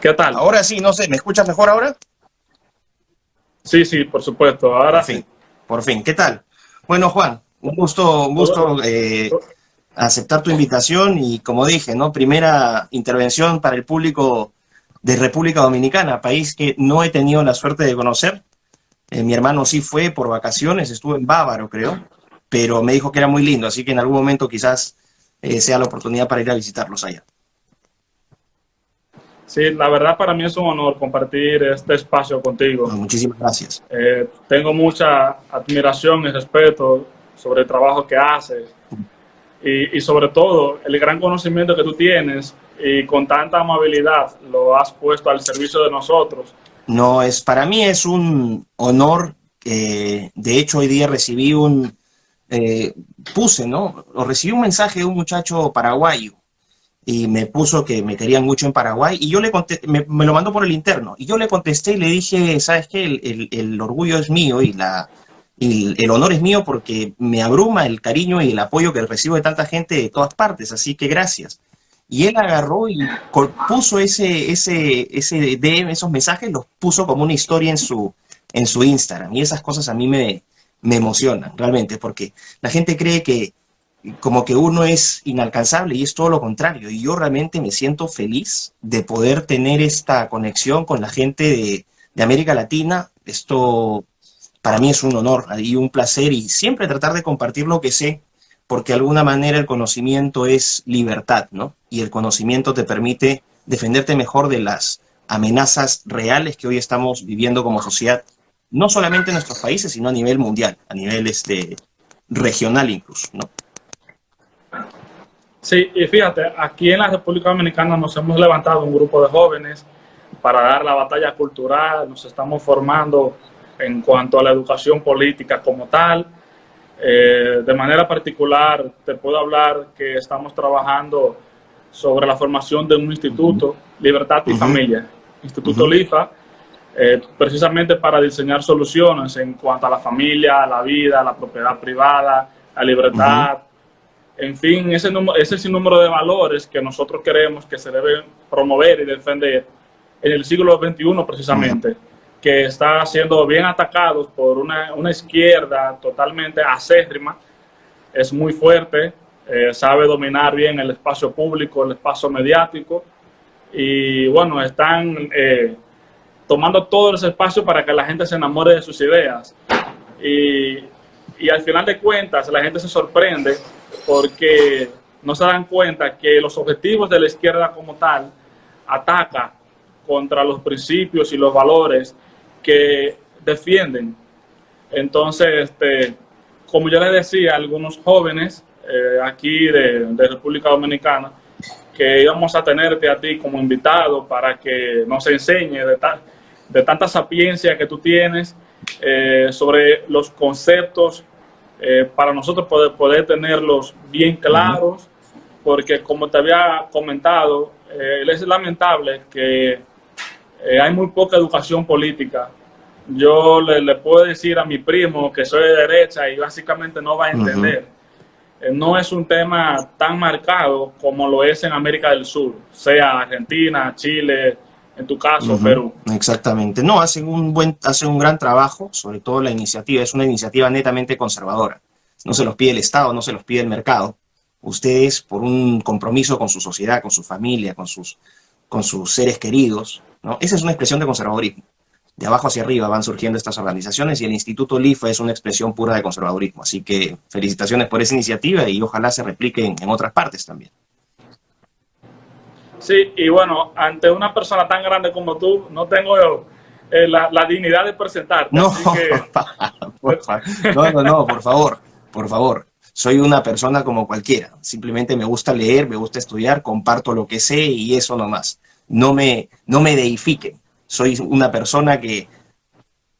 ¿Qué tal? Ahora sí, no sé, ¿me escuchas mejor ahora? Sí, sí, por supuesto, Por ahora sí. fin, por fin. ¿Qué tal? Bueno, Juan, un Todo- gusto aceptar tu invitación y como dije, ¿no? Primera intervención para el público de República Dominicana, país que no he tenido la suerte de conocer. Mi hermano sí fue por vacaciones, estuvo en Bávaro, creo, pero me dijo que era muy lindo, así que en algún momento quizás sea la oportunidad para ir a visitarlos allá. sí, la verdad para mí es un honor compartir este espacio contigo. Bueno, muchísimas gracias. Tengo mucha admiración y respeto sobre el trabajo que haces y sobre todo el gran conocimiento que tú tienes y con tanta amabilidad lo has puesto al servicio de nosotros. No, para mí es un honor. De hecho, hoy día recibí eh, ¿no? O recibí un mensaje de un muchacho paraguayo y me puso que me querían mucho en Paraguay y yo le contesté, me lo mandó por el interno y yo le contesté y le dije, ¿sabes qué? El orgullo es mío y el honor es mío porque me abruma el cariño y el apoyo que recibo de tanta gente de todas partes, así que gracias. Y él agarró y puso ese DM, esos mensajes, los puso como una historia en su Instagram. Y esas cosas a mí me emocionan realmente, porque la gente cree que como que uno es inalcanzable y es todo lo contrario. Y yo realmente me siento feliz de poder tener esta conexión con la gente de América Latina. Esto para mí es un honor y un placer y siempre tratar de compartir lo que sé, porque de alguna manera el conocimiento es libertad, ¿no? Y el conocimiento te permite defenderte mejor de las amenazas reales que hoy estamos viviendo como sociedad, no solamente en nuestros países, sino a nivel mundial, a nivel regional incluso, ¿no? Sí, y fíjate, aquí en la República Dominicana nos hemos levantado un grupo de jóvenes para dar la batalla cultural, nos estamos formando en cuanto a la educación política como tal. De manera particular, te puedo hablar que estamos trabajando sobre la formación de un Uh -huh, instituto, Libertad y uh -huh, Familia, uh Instituto -huh, LIFA, precisamente para diseñar soluciones en cuanto a la familia, a la vida, a la propiedad privada, a uh -huh, libertad, en fin, ese sinnúmero de valores que nosotros queremos que se deben promover y defender en el siglo XXI uh -huh. precisamente, que está siendo bien atacados por una izquierda totalmente acérrima, es muy fuerte, sabe dominar bien el espacio público, el espacio mediático, y bueno, están tomando todo ese espacio para que la gente se enamore de sus ideas. Y, y al final de cuentas la gente se sorprende porque no se dan cuenta que los objetivos de la izquierda como tal ataca contra los principios y los valores que defienden. Entonces, como yo les decía a algunos jóvenes aquí de República Dominicana, que íbamos a tenerte a ti como invitado para que nos enseñe de tanta sapiencia que tú tienes sobre los conceptos para nosotros poder tenerlos bien Uh -huh. claros, porque como te había comentado, es lamentable que hay muy poca educación política. Yo le puedo decir a mi primo que soy de derecha y básicamente no va a Uh -huh. entender. No es un tema tan marcado como lo es en América del Sur, sea Argentina, Chile, en tu Uh caso, -huh. Perú. Exactamente. No, hacen un gran trabajo, sobre todo la iniciativa, es una iniciativa netamente conservadora. No se los pide el Estado, no se los pide el mercado. Ustedes, por un compromiso con su sociedad, con su familia, con sus seres queridos, ¿no? Esa es una expresión de conservadurismo. De abajo hacia arriba van surgiendo estas organizaciones y el Instituto LIFA es una expresión pura de conservadurismo. Así que felicitaciones por esa iniciativa y ojalá se replique en otras partes también. Sí, y bueno, ante una persona tan grande como tú, no tengo la dignidad de presentarte, No, así que... no, por favor. Soy una persona como cualquiera. Simplemente me gusta leer, me gusta estudiar, comparto lo que sé y eso nomás. No me deifiquen. Soy una persona que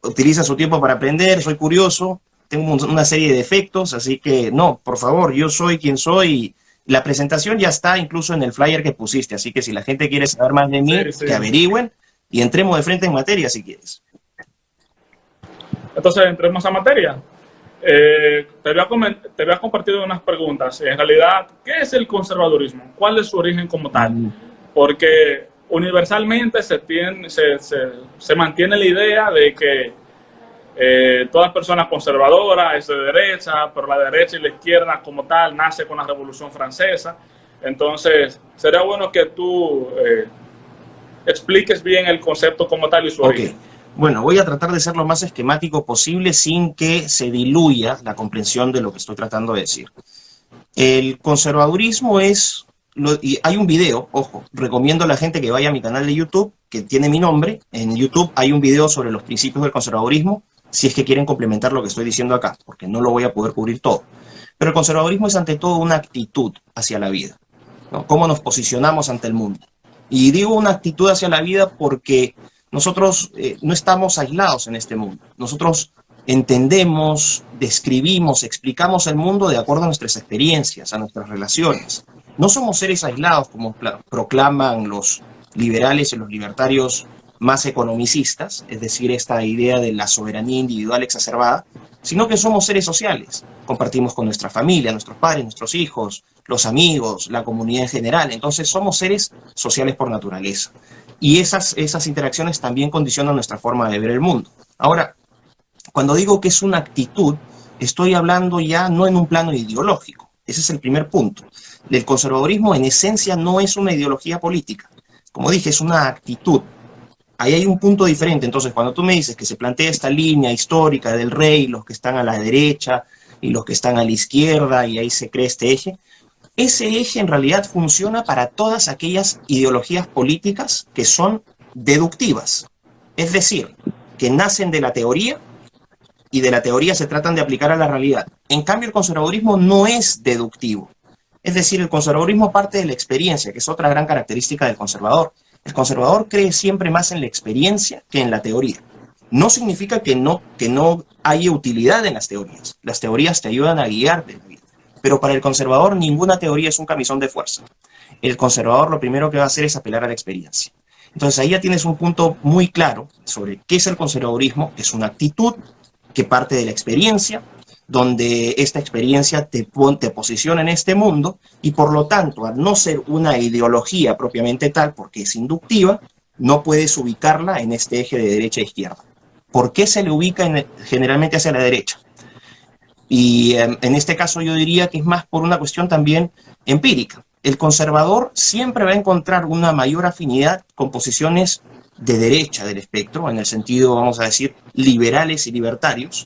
utiliza su tiempo para aprender, soy curioso, tengo una serie de defectos, así que no, por favor, yo soy quien soy. La presentación ya está incluso en el flyer que pusiste, así que si la gente quiere saber más de mí, Sí, sí. que averigüen y entremos de frente en materia si quieres. Entonces, entremos a materia. Te voy a compartir unas preguntas. En realidad, ¿qué es el conservadurismo? ¿Cuál es su origen como tal? Porque universalmente se mantiene la idea de que toda persona conservadora es de derecha, pero la derecha y la izquierda como tal nace con la Revolución Francesa. Entonces, sería bueno que tú expliques bien el concepto como tal y su origen. Bueno, voy a tratar de ser lo más esquemático posible sin que se diluya la comprensión de lo que estoy tratando de decir. El conservadurismo es... y hay un video, ojo, recomiendo a la gente que vaya a mi canal de YouTube, que tiene mi nombre. En YouTube hay un video sobre los principios del conservadurismo, si es que quieren complementar lo que estoy diciendo acá, porque no lo voy a poder cubrir todo. Pero el conservadurismo es ante todo una actitud hacia la vida, ¿no? Cómo nos posicionamos ante el mundo. Y digo una actitud hacia la vida porque nosotros no estamos aislados en este mundo. Nosotros entendemos, describimos, explicamos el mundo de acuerdo a nuestras experiencias, a nuestras relaciones. No somos seres aislados como proclaman los liberales y los libertarios más economicistas, es decir, esta idea de la soberanía individual exacerbada, sino que somos seres sociales. Compartimos con nuestra familia, nuestros padres, nuestros hijos, los amigos, la comunidad en general. Entonces somos seres sociales por naturaleza. Y esas interacciones también condicionan nuestra forma de ver el mundo. Ahora, cuando digo que es una actitud, estoy hablando ya no en un plano ideológico. Ese es el primer punto. El conservadurismo en esencia no es una ideología política. Como dije, es una actitud. Ahí hay un punto diferente. Entonces, cuando tú me dices que se plantea esta línea histórica del rey, los que están a la derecha y los que están a la izquierda, y ahí se crea este eje, ese eje en realidad funciona para todas aquellas ideologías políticas que son deductivas. Es decir, que nacen de la teoría y de la teoría se tratan de aplicar a la realidad. En cambio, el conservadurismo no es deductivo. Es decir, el conservadurismo parte de la experiencia, que es otra gran característica del conservador. El conservador cree siempre más en la experiencia que en la teoría. No significa que no haya utilidad en las teorías. Las teorías te ayudan a guiarte en la vida. Pero para el conservador ninguna teoría es un camisón de fuerza. El conservador lo primero que va a hacer es apelar a la experiencia. Entonces ahí ya tienes un punto muy claro sobre qué es el conservadurismo. Es una actitud que parte de la experiencia, donde esta experiencia te posiciona en este mundo y por lo tanto, al no ser una ideología propiamente tal, porque es inductiva, no puedes ubicarla en este eje de derecha e izquierda. ¿Por qué se le ubica generalmente hacia la derecha? Y en este caso yo diría que es más por una cuestión también empírica. El conservador siempre va a encontrar una mayor afinidad con posiciones de derecha del espectro, en el sentido, vamos a decir, liberales y libertarios,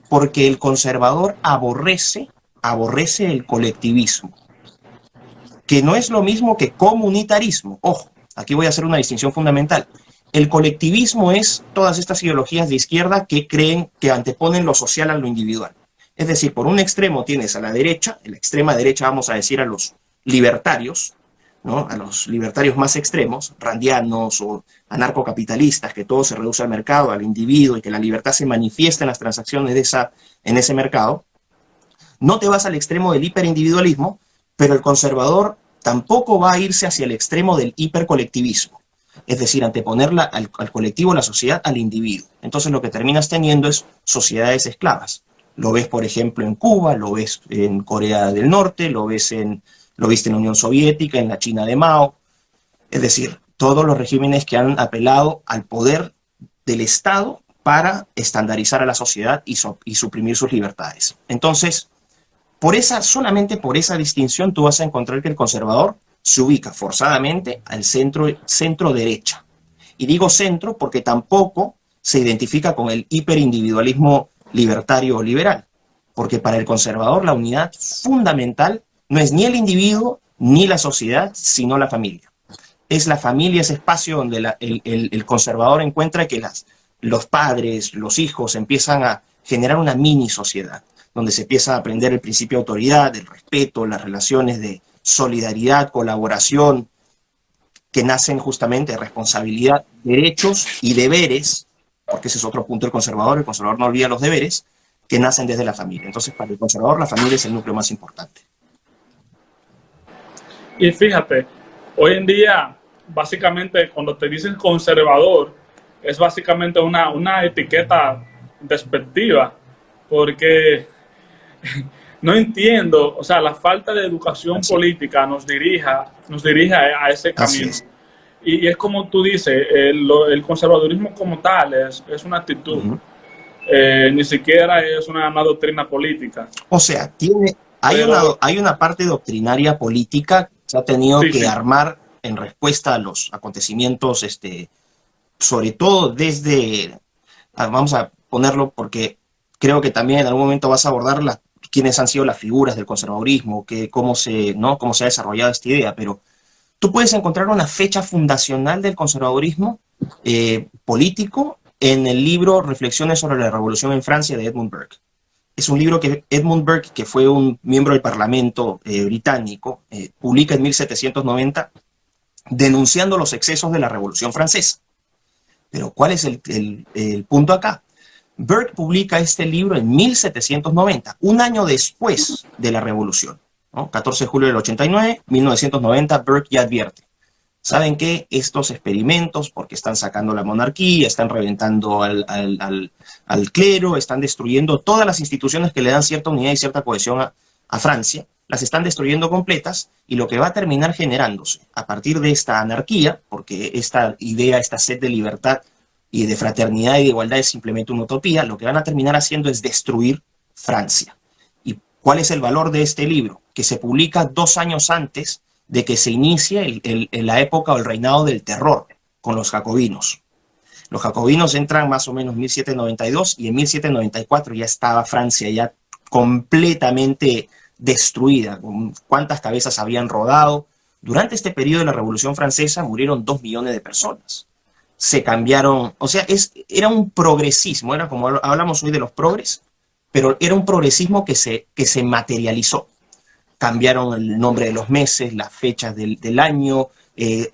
porque el conservador aborrece el colectivismo, que no es lo mismo que comunitarismo. Ojo, aquí voy a hacer una distinción fundamental. El colectivismo es todas estas ideologías de izquierda que creen que anteponen lo social a lo individual. Es decir, por un extremo tienes a la derecha, en la extrema derecha vamos a decir a los libertarios, ¿no? A los libertarios más extremos, randianos o anarcocapitalistas, que todo se reduce al mercado, al individuo, y que la libertad se manifiesta en las transacciones en ese mercado. No te vas al extremo del hiperindividualismo, pero el conservador tampoco va a irse hacia el extremo del hipercolectivismo. Es decir, anteponer al colectivo, la sociedad, al individuo. Entonces lo que terminas teniendo es sociedades esclavas. Lo ves, por ejemplo, en Cuba, lo ves en Corea del Norte, lo viste en la Unión Soviética, en la China de Mao. Es decir, todos los regímenes que han apelado al poder del Estado para estandarizar a la sociedad y suprimir sus libertades. Entonces, solamente por esa distinción tú vas a encontrar que el conservador se ubica forzadamente al centro derecha. Y digo centro porque tampoco se identifica con el hiperindividualismo libertario o liberal, porque para el conservador la unidad fundamental no es ni el individuo ni la sociedad, sino la familia. Es la familia ese espacio donde el conservador encuentra que los padres, los hijos empiezan a generar una mini sociedad, donde se empieza a aprender el principio de autoridad, el respeto, las relaciones de solidaridad, colaboración, que nacen justamente de responsabilidad, derechos y deberes, porque ese es otro punto del conservador. El conservador no olvida los deberes, que nacen desde la familia. Entonces, para el conservador, la familia es el núcleo más importante. Y fíjate, hoy en día, básicamente, cuando te dicen conservador, es básicamente una etiqueta despectiva, porque no entiendo, o sea, la falta de educación política nos dirige a ese camino. Y es como tú dices, el conservadurismo como tal es una actitud, ni siquiera es una doctrina política. O sea, Pero hay una parte doctrinaria política que se ha tenido sí, que sí, armar en respuesta a los acontecimientos, sobre todo desde, vamos a ponerlo porque creo que también en algún momento vas a abordar quiénes han sido las figuras del conservadurismo, ¿no? Cómo se ha desarrollado esta idea, pero tú puedes encontrar una fecha fundacional del conservadurismo político en el libro Reflexiones sobre la Revolución en Francia de Edmund Burke. Es un libro que Edmund Burke, que fue un miembro del Parlamento británico, publica en 1790 denunciando los excesos de la Revolución Francesa. Pero ¿cuál es el punto acá? Burke publica este libro en 1790, un año después de la Revolución, ¿no? 14 de julio del 89, 1990, Burke ya advierte. ¿Saben qué? Estos experimentos, porque están sacando la monarquía, están reventando al clero, están destruyendo todas las instituciones que le dan cierta unidad y cierta cohesión a Francia, las están destruyendo completas, y lo que va a terminar generándose a partir de esta anarquía, porque esta idea, esta sed de libertad y de fraternidad y de igualdad es simplemente una utopía, lo que van a terminar haciendo es destruir Francia. ¿Y cuál es el valor de este libro? Que se publica 2 años antes de que se inicie la época o el reinado del terror con los jacobinos. Los jacobinos entran más o menos en 1792 y en 1794 ya estaba Francia ya completamente destruida. ¿Cuántas cabezas habían rodado? Durante este periodo de la Revolución Francesa murieron 2 millones de personas. Se cambiaron, o sea, era un progresismo, era como hablamos hoy de los progres, pero era un progresismo que se materializó. Cambiaron el nombre de los meses, las fechas del año,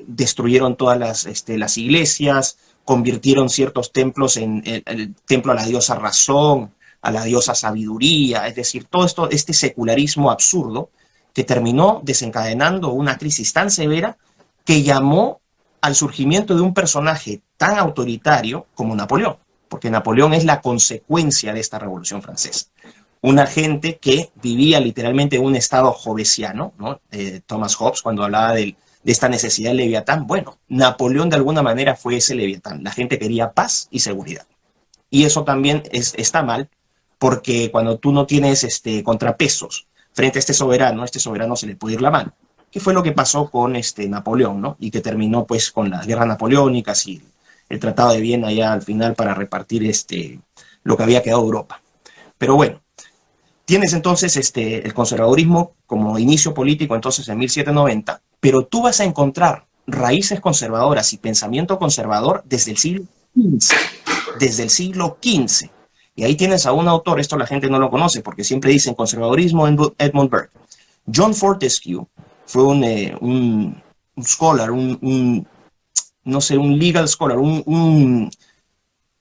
destruyeron todas las iglesias, convirtieron ciertos templos en el templo a la diosa razón, a la diosa sabiduría, es decir, todo esto, este secularismo absurdo que terminó desencadenando una crisis tan severa que llamó al surgimiento de un personaje tan autoritario como Napoleón, porque Napoleón es la consecuencia de esta Revolución Francesa. Una gente que vivía literalmente en un estado hobbesiano, ¿no? Thomas Hobbes, cuando hablaba de esta necesidad del leviatán, bueno, Napoleón de alguna manera fue ese leviatán. La gente quería paz y seguridad. Y eso también está mal, porque cuando tú no tienes contrapesos frente a este soberano se le puede ir la mano. ¿Qué fue lo que pasó con Napoleón, ¿no? Y que terminó pues con las guerras napoleónicas y el Tratado de Viena ya al final para repartir lo que había quedado de Europa. Pero bueno, tienes entonces el conservadurismo como inicio político entonces en 1790, pero tú vas a encontrar raíces conservadoras y pensamiento conservador desde el siglo XV, desde el siglo XV. Y ahí tienes a un autor, esto la gente no lo conoce porque siempre dicen conservadurismo Edmund Burke. John Fortescue fue un scholar, no sé, un legal scholar, un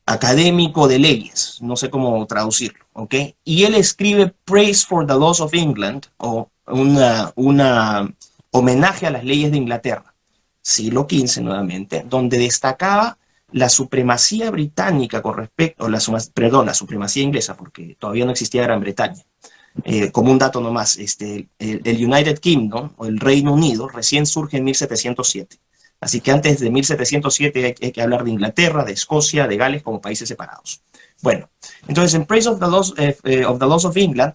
académico de leyes, no sé cómo traducirlo, ¿ok? Y él escribe Praise for the Laws of England, o una homenaje a las leyes de Inglaterra, siglo XV nuevamente, donde destacaba la supremacía británica con respecto, la supremacía inglesa, porque todavía no existía Gran Bretaña. Como un dato nomás, el United Kingdom, o el Reino Unido, recién surge en 1707. Así que antes de 1707 hay que hablar de Inglaterra, de Escocia, de Gales como países separados. Bueno, entonces en Praise of the Laws of England,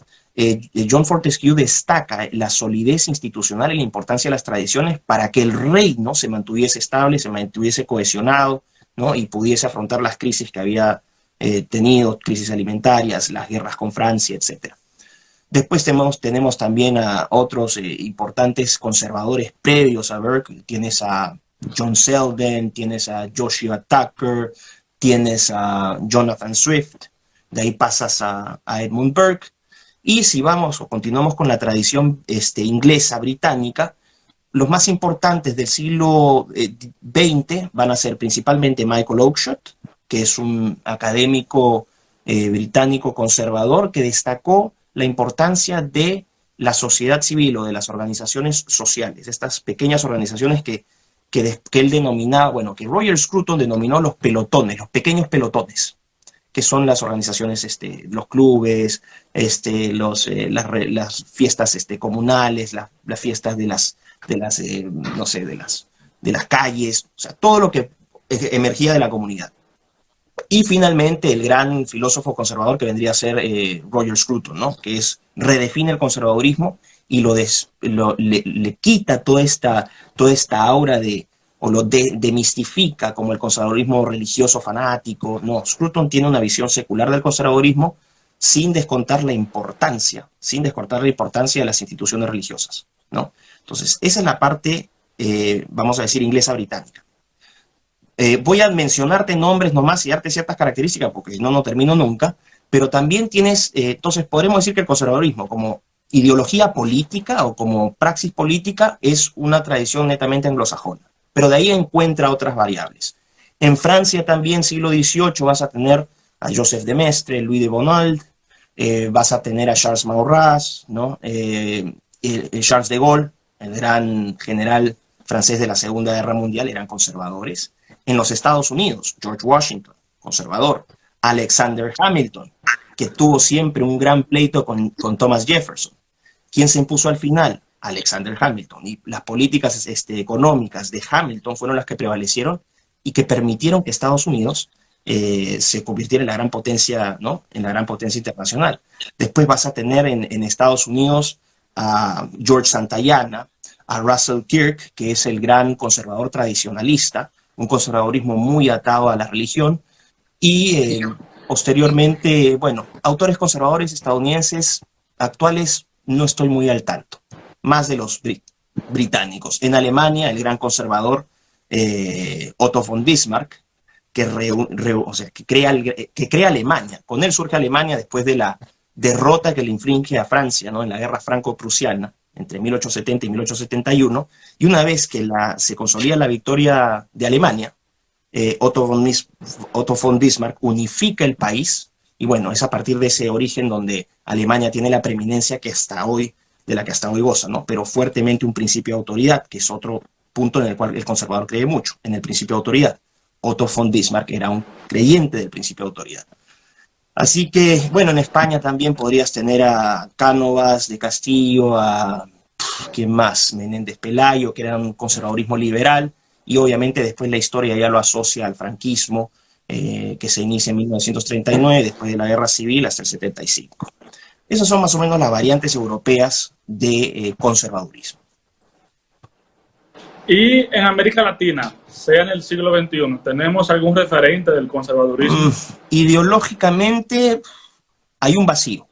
John Fortescue destaca la solidez institucional y la importancia de las tradiciones para que el reino se mantuviese estable, se mantuviese cohesionado, ¿no? Y pudiese afrontar las crisis que había tenido, crisis alimentarias, las guerras con Francia, etc. Después tenemos también a otros importantes conservadores previos a Burke. Tienes a John Selden, tienes a Joshua Tucker, tienes a Jonathan Swift, de ahí pasas a Edmund Burke, y si vamos o continuamos con la tradición inglesa, británica, los más importantes del siglo XX van a ser principalmente Michael Oakeshott, que es un académico británico conservador que destacó la importancia de la sociedad civil o de las organizaciones sociales, estas pequeñas organizaciones que él denominaba, bueno, que Roger Scruton denominó los pelotones, los pequeños pelotones, que son las organizaciones, los clubes, las fiestas comunales, las fiestas no sé, de las calles, o sea, todo lo que emergía de la comunidad. Y finalmente el gran filósofo conservador que vendría a ser Roger Scruton, ¿no? Que redefine el conservadurismo y le quita toda esta aura o lo demistifica como el conservadurismo religioso fanático. No, Scruton tiene una visión secular del conservadurismo sin descontar la importancia de las instituciones religiosas, ¿no? Entonces, esa es la parte, vamos a decir, inglesa-británica. Voy a mencionarte nombres nomás y darte ciertas características, porque si no, no termino nunca, pero también tienes, entonces podremos decir que el conservadurismo como ideología política o como praxis política es una tradición netamente anglosajona, pero de ahí encuentra otras variables. En Francia también, siglo XVIII, vas a tener a Joseph de Maistre, Louis de Bonald, vas a tener a Charles Maurras, ¿no? Charles de Gaulle, el gran general francés de la Segunda Guerra Mundial, eran conservadores. En los Estados Unidos, George Washington, conservador. Alexander Hamilton, que tuvo siempre un gran pleito con Thomas Jefferson. ¿Quién se impuso al final? Alexander Hamilton. Y las políticas económicas de Hamilton fueron las que prevalecieron y que permitieron que Estados Unidos se convirtiera en la gran potencia, ¿no? En la gran potencia internacional. Después vas a tener en Estados Unidos a George Santayana, a Russell Kirk, que es el gran conservador tradicionalista, un conservadurismo muy atado a la religión, y posteriormente, bueno, autores conservadores estadounidenses actuales no estoy muy al tanto, más de los británicos. En Alemania, el gran conservador Otto von Bismarck, que crea Alemania. Con él surge Alemania después de la derrota que le inflige a Francia, ¿no? En la guerra franco-prusiana, entre 1870 y 1871, y una vez que se consolida la victoria de Alemania, Otto von Bismarck unifica el país, y bueno, es a partir de ese origen donde Alemania tiene la preeminencia de la que hasta hoy goza, ¿no? Pero fuertemente un principio de autoridad, que es otro punto en el cual el conservador cree mucho, en el principio de autoridad. Otto von Bismarck era un creyente del principio de autoridad. Así que, bueno, en España también podrías tener a Cánovas de Castillo, ¿quién más? Menéndez Pelayo, que era un conservadurismo liberal, y obviamente después la historia ya lo asocia al franquismo, que se inicia en 1939, después de la Guerra Civil, hasta el 75. Esas son más o menos las variantes europeas de conservadurismo. Y en América Latina, sea en el siglo XXI, ¿tenemos algún referente del conservadurismo? Ideológicamente hay un vacío,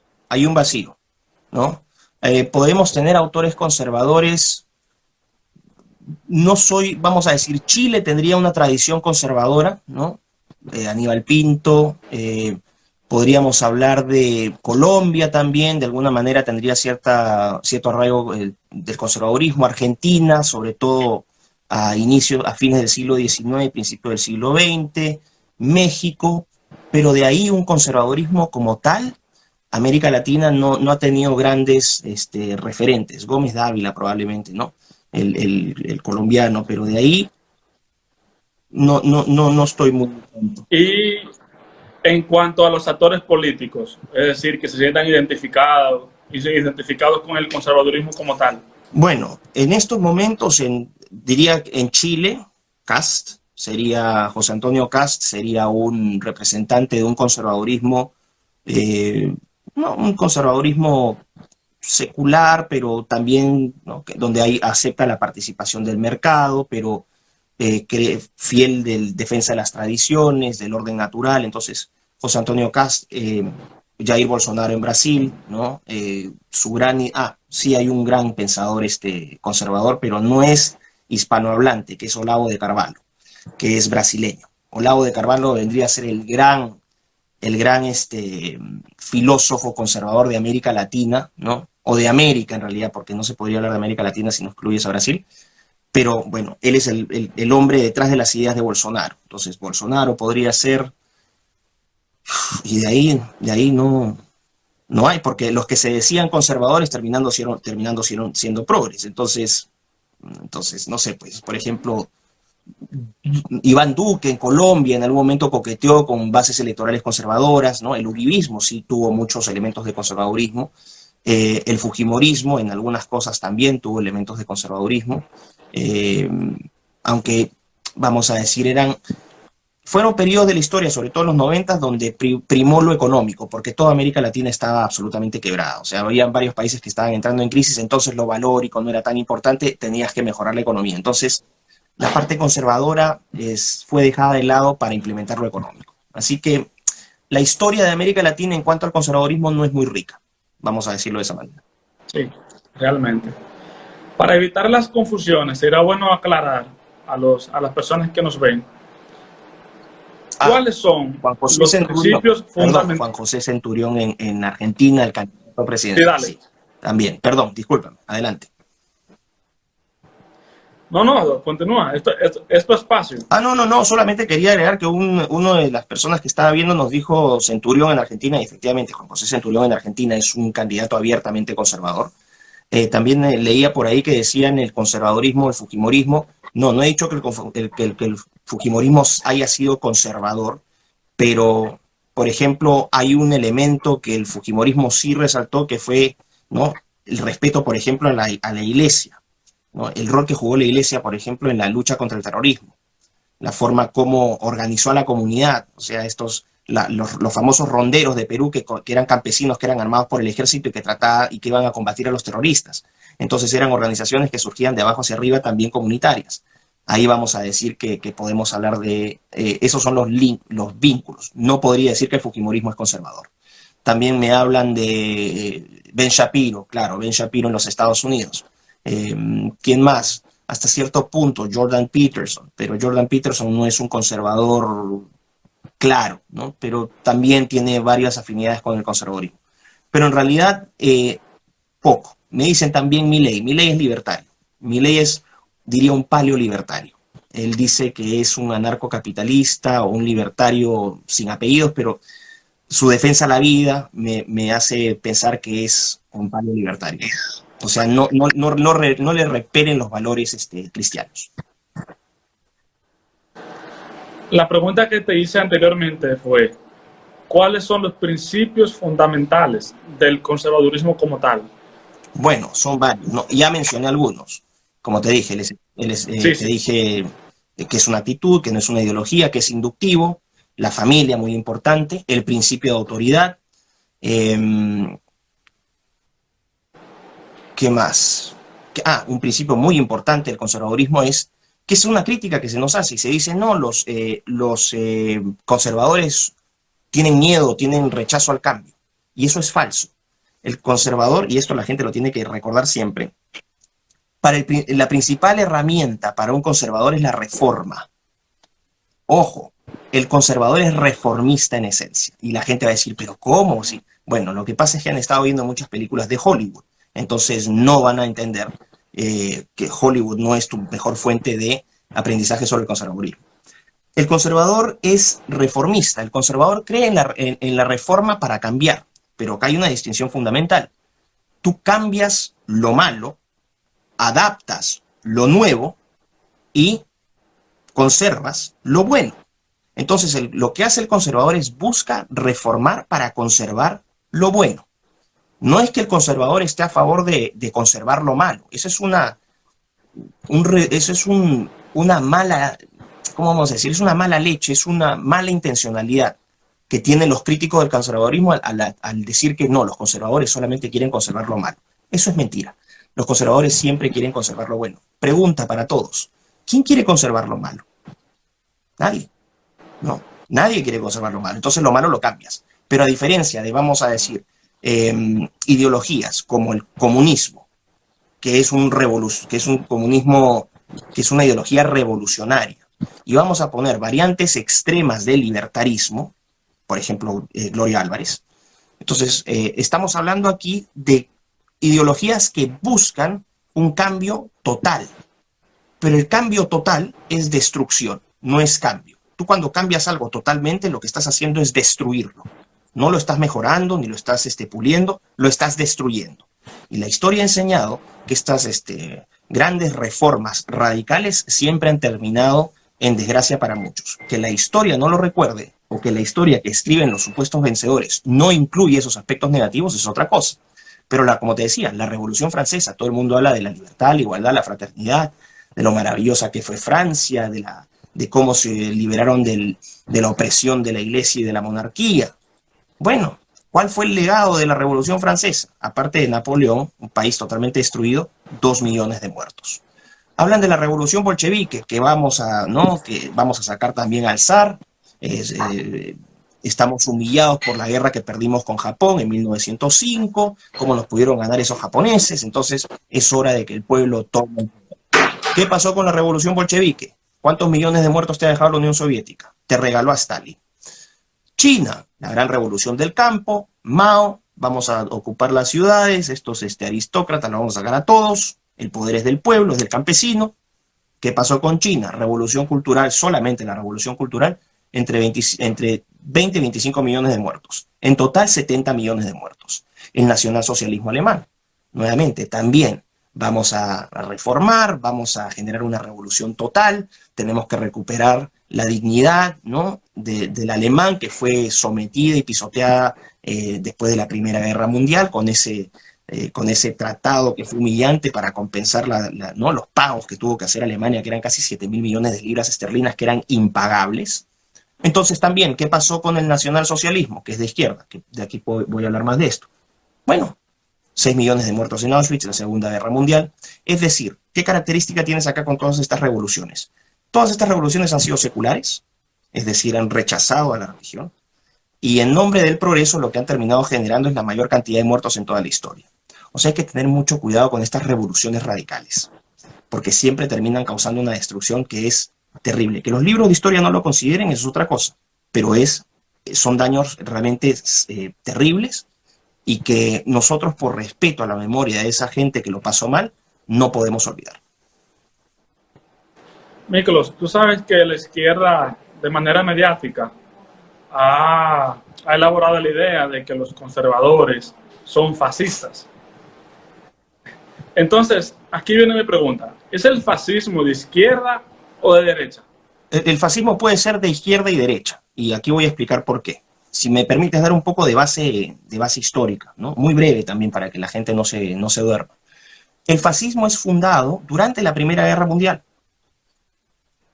¿no? Podemos tener autores conservadores. No vamos a decir, Chile tendría una tradición conservadora, ¿no? Aníbal Pinto, podríamos hablar de Colombia también, de alguna manera tendría cierto arraigo del conservadurismo. Argentina, sobre todo a fines del siglo XIX y principios del siglo XX, México, pero de ahí un conservadurismo como tal, América Latina no ha tenido grandes referentes. Gómez Dávila probablemente, ¿no? El colombiano, pero de ahí no estoy muy contento. Y en cuanto a los actores políticos, es decir, que se sientan identificados con el conservadurismo como tal. Bueno, en estos momentos, diría en Chile, José Antonio Cast sería un representante de un conservadurismo, un conservadurismo secular, pero también, ¿no? Donde acepta la participación del mercado, pero fiel del defensa de las tradiciones, del orden natural. Entonces, José Antonio Cast, Jair Bolsonaro en Brasil, ¿no? Sí hay un gran pensador conservador, pero no es hispanohablante, que es Olavo de Carvalho, que es brasileño. Olavo de Carvalho vendría a ser el gran filósofo conservador de América Latina, ¿no? O de América en realidad, porque no se podría hablar de América Latina si no excluyes a Brasil. Pero bueno, él es el hombre detrás de las ideas de Bolsonaro. Entonces, Bolsonaro podría ser, y de ahí no hay, porque los que se decían conservadores terminando siendo progres. Entonces, no sé, pues, por ejemplo, Iván Duque en Colombia en algún momento coqueteó con bases electorales conservadoras, ¿no? El uribismo sí tuvo muchos elementos de conservadurismo. El fujimorismo en algunas cosas también tuvo elementos de conservadurismo. aunque vamos a decir fueron periodos de la historia, sobre todo en los 90, donde primó lo económico, porque toda América Latina estaba absolutamente quebrada. O sea, había varios países que estaban entrando en crisis, entonces lo valórico no era tan importante, tenías que mejorar la economía. Entonces, la parte conservadora fue dejada de lado para implementar lo económico. Así que la historia de América Latina en cuanto al conservadurismo no es muy rica, vamos a decirlo de esa manera. Sí, realmente. Para evitar las confusiones, será bueno aclarar a las personas que nos ven cuáles son los principios fundamentales. Juan José Centurión en Argentina, el candidato presidencial. Sí, dale. Sí, también, perdón, discúlpame, adelante. No, continúa, esto es tu espacio. No, solamente quería agregar que uno de las personas que estaba viendo nos dijo Centurión en Argentina, y efectivamente Juan José Centurión en Argentina es un candidato abiertamente conservador. También leía por ahí que decían el conservadurismo, el fujimorismo. No he dicho que el fujimorismo haya sido conservador, pero, por ejemplo, hay un elemento que el fujimorismo sí resaltó, que fue, ¿no?, el respeto, por ejemplo, a la iglesia, ¿no?, el rol que jugó la iglesia, por ejemplo, en la lucha contra el terrorismo, la forma como organizó a la comunidad, o sea, los famosos ronderos de Perú que eran campesinos, que eran armados por el ejército y que iban a combatir a los terroristas. Entonces eran organizaciones que surgían de abajo hacia arriba, también comunitarias. Ahí vamos a decir que podemos hablar de... esos son los vínculos. No podría decir que el fujimorismo es conservador. También me hablan de Ben Shapiro, claro, Ben Shapiro en los Estados Unidos. ¿Quién más? Hasta cierto punto, Jordan Peterson. Pero Jordan Peterson no es un conservador claro, ¿no?, pero también tiene varias afinidades con el conservadurismo. Pero en realidad, poco. Me dicen también Milei. Milei es libertario. Milei es, diría, un paleolibertario. Él dice que es un anarcocapitalista o un libertario sin apellidos, pero su defensa a la vida me hace pensar que es un paleolibertario. O sea, no le repelen los valores cristianos. La pregunta que te hice anteriormente fue, ¿cuáles son los principios fundamentales del conservadurismo como tal? Bueno, son varios, ¿no? Ya mencioné algunos. Como te dije, te dije que es una actitud, que no es una ideología, que es inductivo, la familia, muy importante, el principio de autoridad. ¿Qué más? Un principio muy importante del conservadurismo es que es una crítica que se nos hace y se dice, no, los conservadores tienen miedo, tienen rechazo al cambio. Y eso es falso. El conservador, y esto la gente lo tiene que recordar siempre, la principal herramienta para un conservador es la reforma. Ojo, el conservador es reformista en esencia. Y la gente va a decir, ¿pero cómo? Sí. Bueno, lo que pasa es que han estado viendo muchas películas de Hollywood, entonces no van a entender que Hollywood no es tu mejor fuente de aprendizaje sobre el conservadurismo. El conservador es reformista. El conservador cree en la reforma para cambiar, pero acá hay una distinción fundamental. Tú cambias lo malo, adaptas lo nuevo y conservas lo bueno. Entonces, lo que hace el conservador es busca reformar para conservar lo bueno. No es que el conservador esté a favor de conservar lo malo. Eso es una mala, ¿cómo vamos a decir? Es una mala leche, es una mala intencionalidad que tienen los críticos del conservadurismo al decir que no, los conservadores solamente quieren conservar lo malo. Eso es mentira. Los conservadores siempre quieren conservar lo bueno. Pregunta para todos. ¿Quién quiere conservar lo malo? Nadie. No, nadie quiere conservar lo malo. Entonces lo malo lo cambias. Pero a diferencia de, vamos a decir, ideologías como el comunismo, que es un comunismo, que es una ideología revolucionaria, y vamos a poner variantes extremas del libertarismo, por ejemplo, Gloria Álvarez. Entonces, estamos hablando aquí de ideologías que buscan un cambio total, pero el cambio total es destrucción, no es cambio. Tú cuando cambias algo totalmente, lo que estás haciendo es destruirlo. No lo estás mejorando, ni lo estás puliendo, lo estás destruyendo. Y la historia ha enseñado que estas grandes reformas radicales siempre han terminado en desgracia para muchos. Que la historia no lo recuerde, o que la historia que escriben los supuestos vencedores no incluye esos aspectos negativos, es otra cosa. Pero como te decía, la Revolución Francesa, todo el mundo habla de la libertad, la igualdad, la fraternidad. de lo maravillosa que fue Francia, de cómo se liberaron de la opresión de la iglesia y de la monarquía. Bueno, ¿cuál fue el legado de la Revolución Francesa? Aparte de Napoleón, un país totalmente destruido, 2 millones de muertos. Hablan de la Revolución Bolchevique, que vamos a, ¿no? que vamos a sacar también al zar. Estamos humillados por la guerra que perdimos con Japón en 1905, cómo nos pudieron ganar esos japoneses, entonces es hora de que el pueblo tome. ¿Qué pasó con la Revolución Bolchevique? ¿Cuántos millones de muertos te ha dejado la Unión Soviética? Te regaló a Stalin. China, la gran revolución del campo, Mao, vamos a ocupar las ciudades, estos aristócratas los vamos a sacar a todos, el poder es del pueblo, es del campesino. ¿Qué pasó con China? Revolución cultural, solamente la revolución cultural, entre 20 y 25 millones de muertos. En total, 70 millones de muertos. El nacionalsocialismo alemán, nuevamente, también vamos a reformar, vamos a generar una revolución total, tenemos que recuperar la dignidad, ¿no? del alemán que fue sometida y pisoteada después de la Primera Guerra Mundial con ese tratado que fue humillante para compensar ¿no? los pagos que tuvo que hacer Alemania, que eran casi 7.000 millones de libras esterlinas, que eran impagables. Entonces también, ¿qué pasó con el nacionalsocialismo, que es de izquierda? Que de aquí voy a hablar más de esto. Bueno, 6 millones de muertos en Auschwitz, en la Segunda Guerra Mundial. Es decir, ¿qué característica tienes acá con todas estas revoluciones? Todas estas revoluciones han sido seculares, es decir, han rechazado a la religión, y en nombre del progreso lo que han terminado generando es la mayor cantidad de muertos en toda la historia. O sea, hay que tener mucho cuidado con estas revoluciones radicales, porque siempre terminan causando una destrucción que es terrible. Que los libros de historia no lo consideren, eso es otra cosa, pero son daños realmente terribles, y que nosotros, por respeto a la memoria de esa gente que lo pasó mal, no podemos olvidar. Miklos, tú sabes que la izquierda, de manera mediática, ha elaborado la idea de que los conservadores son fascistas. Entonces, aquí viene mi pregunta. ¿Es el fascismo de izquierda o de derecha? El fascismo puede ser de izquierda y derecha, y aquí voy a explicar por qué. Si me permites dar un poco de base histórica, ¿no? Muy breve también para que la gente no se duerma. El fascismo es fundado durante la Primera Guerra Mundial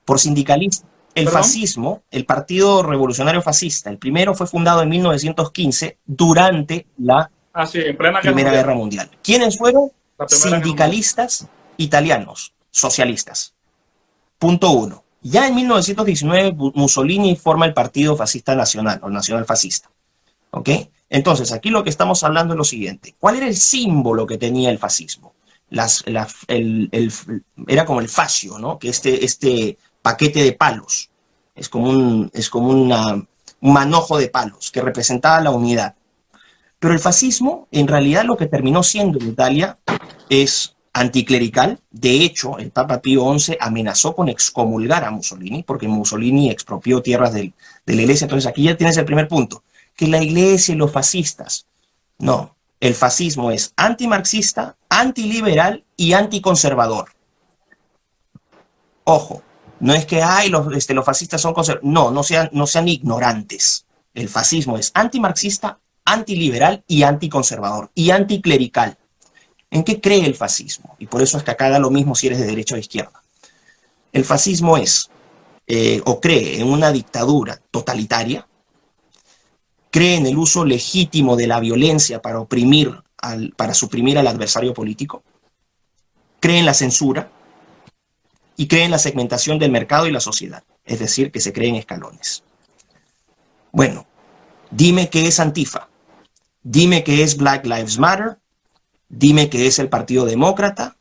por sindicalistas. El fascismo, el Partido Revolucionario Fascista, el primero fue fundado en 1915 durante la en plena Primera Guerra Mundial. ¿Quiénes fueron? Sindicalistas italianos, socialistas. Punto 1. Ya en 1919 Mussolini forma el Partido Fascista Nacional, o Nacional Fascista. ¿Ok? Entonces, aquí lo que estamos hablando es lo siguiente. ¿Cuál era el símbolo que tenía el fascismo? Era como el fascio, ¿no? Que este paquete de palos. Es como un manojo de palos que representaba la unidad. Pero el fascismo, en realidad, lo que terminó siendo en Italia es anticlerical. De hecho, el Papa Pío XI amenazó con excomulgar a Mussolini, porque Mussolini expropió tierras de la iglesia. Entonces aquí ya tienes el primer punto, que la iglesia y los fascistas. No, el fascismo es antimarxista, antiliberal y anticonservador. Ojo, no es que los fascistas son conservadores. No sean ignorantes. El fascismo es antimarxista, antiliberal y anticonservador y anticlerical. ¿En qué cree el fascismo? Y por eso es que acá da lo mismo si eres de derecha o de izquierda. El fascismo cree en una dictadura totalitaria, cree en el uso legítimo de la violencia para suprimir al adversario político, cree en la censura y cree en la segmentación del mercado y la sociedad, es decir, que se cree en escalones. Bueno, dime qué es Antifa, dime qué es Black Lives Matter, dime qué es el Partido Demócrata,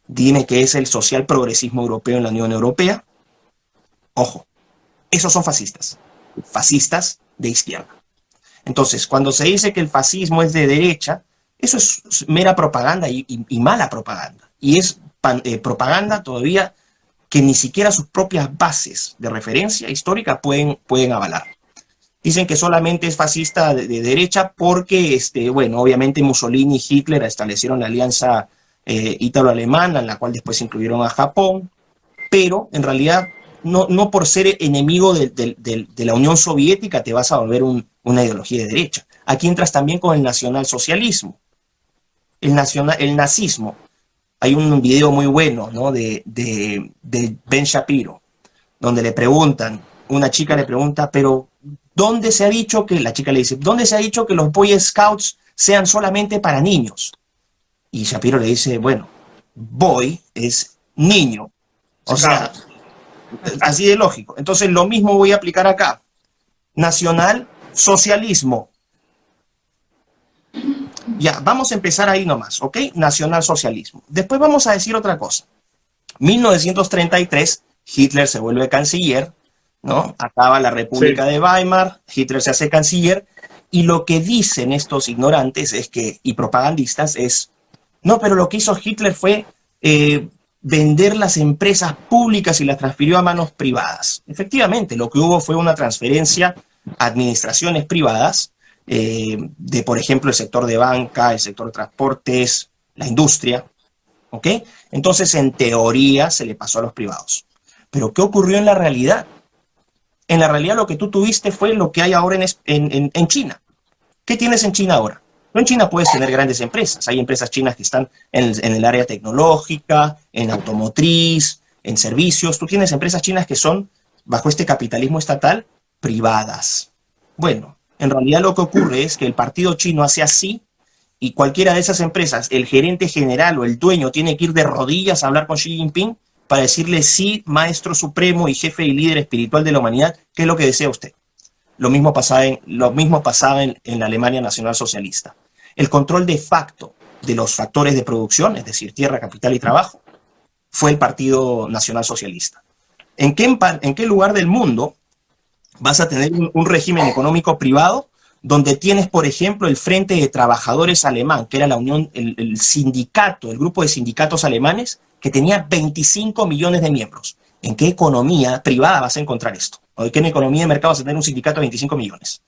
dime qué es el social progresismo europeo en la Unión Europea. Ojo, esos son fascistas de izquierda. Entonces, cuando se dice que el fascismo es de derecha, eso es mera propaganda y mala propaganda. Y es propaganda todavía que ni siquiera sus propias bases de referencia histórica pueden avalar. Dicen que solamente es fascista de derecha porque, bueno, obviamente Mussolini y Hitler establecieron la alianza ítalo-alemana, en la cual después incluyeron a Japón, pero en realidad no por ser enemigo de la Unión Soviética te vas a volver una ideología de derecha. Aquí entras también con el nacionalsocialismo. El nazismo Hay un video muy bueno, ¿no? de Ben Shapiro, donde le preguntan, una chica le pregunta, pero ¿dónde se ha dicho que, la chica le dice, ¿dónde se ha dicho que los Boy Scouts sean solamente para niños? Y Shapiro le dice, bueno, boy es niño. O sea, Scouts. así de lógico. Entonces lo mismo voy a aplicar acá. Nacional socialismo. Ya, vamos a empezar ahí nomás, ¿ok? Nacional socialismo. Después vamos a decir otra cosa. 1933, Hitler se vuelve canciller, ¿no? Acaba la República Sí, de Weimar, Hitler se hace canciller, y lo que dicen estos ignorantes es que, y propagandistas es, no, pero lo que hizo Hitler fue vender las empresas públicas y las transfirió a manos privadas. Efectivamente, lo que hubo fue una transferencia a administraciones privadas de, por ejemplo, el sector de banca, el sector de transportes, la industria, ¿ok? Entonces, en teoría, se le pasó a los privados. Pero, ¿qué ocurrió en la realidad? En la realidad, lo que tú tuviste fue lo que hay ahora en China. ¿Qué tienes en China ahora? No, en China puedes tener grandes empresas. Hay empresas chinas que están en el área tecnológica, en automotriz, en servicios. Tú tienes empresas chinas que son, bajo este capitalismo estatal, privadas. Bueno, en realidad lo que ocurre es que el partido chino hace así y cualquiera de esas empresas, el gerente general o el dueño tiene que ir de rodillas a hablar con Xi Jinping para decirle sí, maestro supremo y jefe y líder espiritual de la humanidad, ¿qué es lo que desea usted? Lo mismo pasaba en la Alemania nacional socialista. El control de facto de los factores de producción, es decir, tierra, capital y trabajo, fue el Partido Nacional Socialista. ¿En qué lugar del mundo vas a tener un régimen económico privado donde tienes, por ejemplo, el Frente de Trabajadores Alemán, que era la unión, el sindicato, el grupo de sindicatos alemanes, que tenía 25 millones de miembros? ¿En qué economía privada vas a encontrar esto? ¿O en qué economía de mercado vas a tener un sindicato de 25 millones?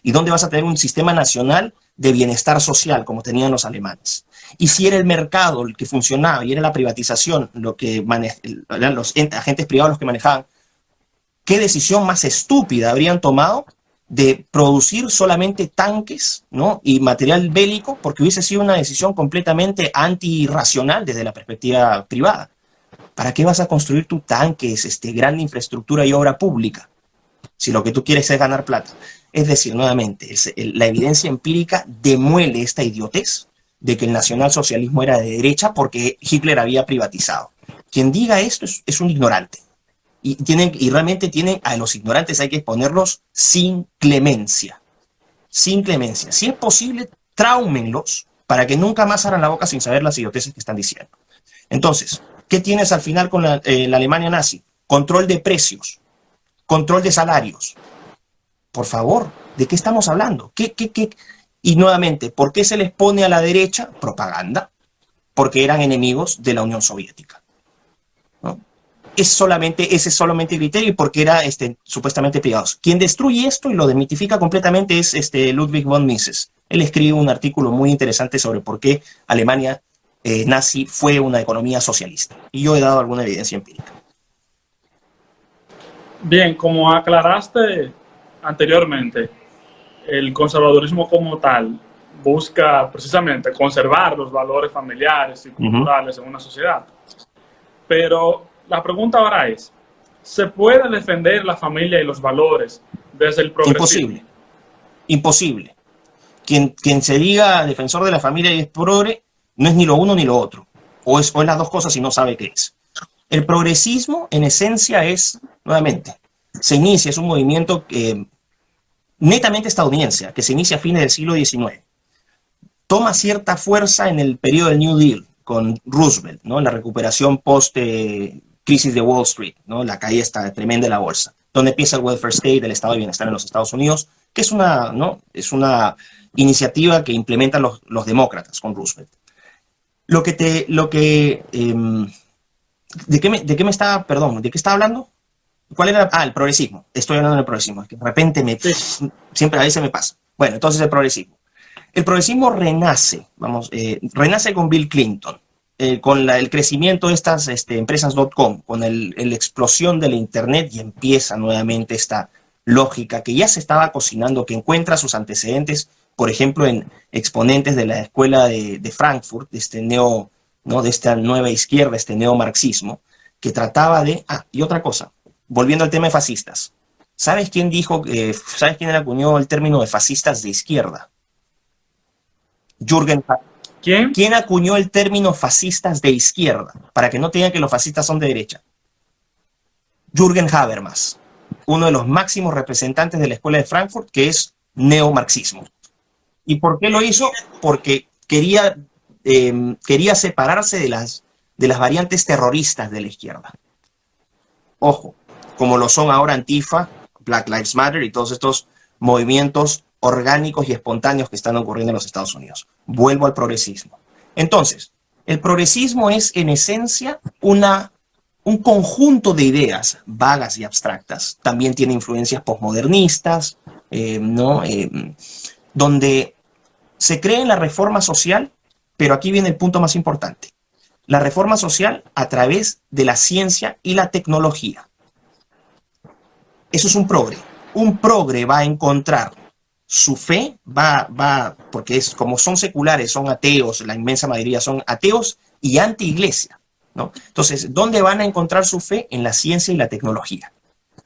¿Y dónde vas a tener un sistema nacional de bienestar social como tenían los alemanes? Y si era el mercado el que funcionaba y era la privatización lo que eran los agentes privados los que manejaban, ¿qué decisión más estúpida habrían tomado de producir solamente tanques, ¿no? y material bélico? Porque hubiese sido una decisión completamente antirracional desde la perspectiva privada. ¿Para qué vas a construir tus tanques, gran infraestructura y obra pública, si lo que tú quieres es ganar plata? Es decir, nuevamente, la evidencia empírica demuele esta idiotez de que el nacionalsocialismo era de derecha porque Hitler había privatizado. Quien diga esto es un ignorante. Y realmente a los ignorantes hay que exponerlos sin clemencia. Sin clemencia. Si es posible, tráumenlos para que nunca más abran la boca sin saber las idioteces que están diciendo. Entonces, ¿qué tienes al final con la Alemania nazi? Control de precios, control de salarios. Por favor, ¿de qué estamos hablando? Y nuevamente, ¿por qué se les pone a la derecha? Propaganda. Porque eran enemigos de la Unión Soviética, ¿no? Ese es solamente el criterio y porque era supuestamente privados. Quien destruye esto y lo desmitifica completamente es Ludwig von Mises. Él escribe un artículo muy interesante sobre por qué Alemania nazi fue una economía socialista. Y yo he dado alguna evidencia empírica. bien, como aclaraste anteriormente, el conservadurismo como tal busca precisamente conservar los valores familiares y culturales en una sociedad. Pero la pregunta ahora es, ¿se puede defender la familia y los valores desde el progresismo? Imposible. Imposible. Quien se diga defensor de la familia y es progre, no es ni lo uno ni lo otro. O es las dos cosas y no sabe qué es. El progresismo, en esencia, nuevamente, es un movimiento netamente estadounidense, que se inicia a fines del siglo XIX. Toma cierta fuerza en el periodo del New Deal, con Roosevelt, ¿no? La recuperación post-crisis de Wall Street, ¿no? La caída está tremenda de la bolsa, donde empieza el welfare state, el estado de bienestar en los Estados Unidos, que es una iniciativa que implementan los demócratas con Roosevelt. ¿De qué estaba hablando? ¿Cuál era? El progresismo. Estoy hablando del progresismo. Que de repente siempre a veces me pasa. Bueno, entonces el progresismo. El progresismo renace con Bill Clinton, con el crecimiento de estas empresas .com, con la explosión de la Internet, y empieza nuevamente esta lógica que ya se estaba cocinando, que encuentra sus antecedentes, por ejemplo, en exponentes de la escuela de Frankfurt, ¿no? De esta nueva izquierda, este neomarxismo, que trataba de... Ah, y otra cosa, volviendo al tema de fascistas. ¿Sabes quién dijo, sabes quién acuñó el término de fascistas de izquierda? Jürgen Habermas. ¿Quién? ¿Quién acuñó el término fascistas de izquierda? Para que no te digan que los fascistas son de derecha. Jürgen Habermas, uno de los máximos representantes de la Escuela de Frankfurt, que es neomarxismo. ¿Y por qué lo hizo? Porque quería separarse de las variantes terroristas de la izquierda. Ojo, como lo son ahora Antifa, Black Lives Matter y todos estos movimientos orgánicos y espontáneos que están ocurriendo en los Estados Unidos. Vuelvo al progresismo. Entonces, el progresismo es en esencia un conjunto de ideas vagas y abstractas. También tiene influencias posmodernistas, donde se cree en la reforma social, pero aquí viene el punto más importante. La reforma social a través de la ciencia y la tecnología. Eso es un progre. Un progre va a encontrar su fe, porque como son seculares, son ateos, la inmensa mayoría son ateos y anti-iglesia, ¿no? Entonces, ¿dónde van a encontrar su fe? En la ciencia y la tecnología.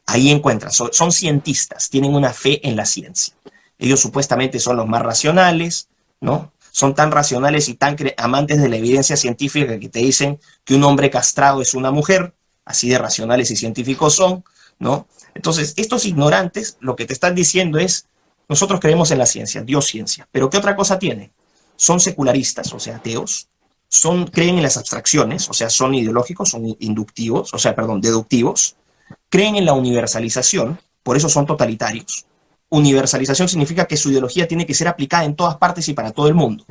Ahí encuentran, son cientistas, tienen una fe en la ciencia. Ellos supuestamente son los más racionales, ¿no? Son tan racionales y tan amantes de la evidencia científica que te dicen que un hombre castrado es una mujer, así de racionales y científicos son, ¿no? Entonces, estos ignorantes lo que te están diciendo es, nosotros creemos en la ciencia, Dios ciencia, pero ¿qué otra cosa tienen? Son secularistas, o sea, ateos, creen en las abstracciones, o sea, son ideológicos, son inductivos, o sea, perdón, deductivos, creen en la universalización, por eso son totalitarios. Universalización significa que su ideología tiene que ser aplicada en todas partes y para todo el mundo.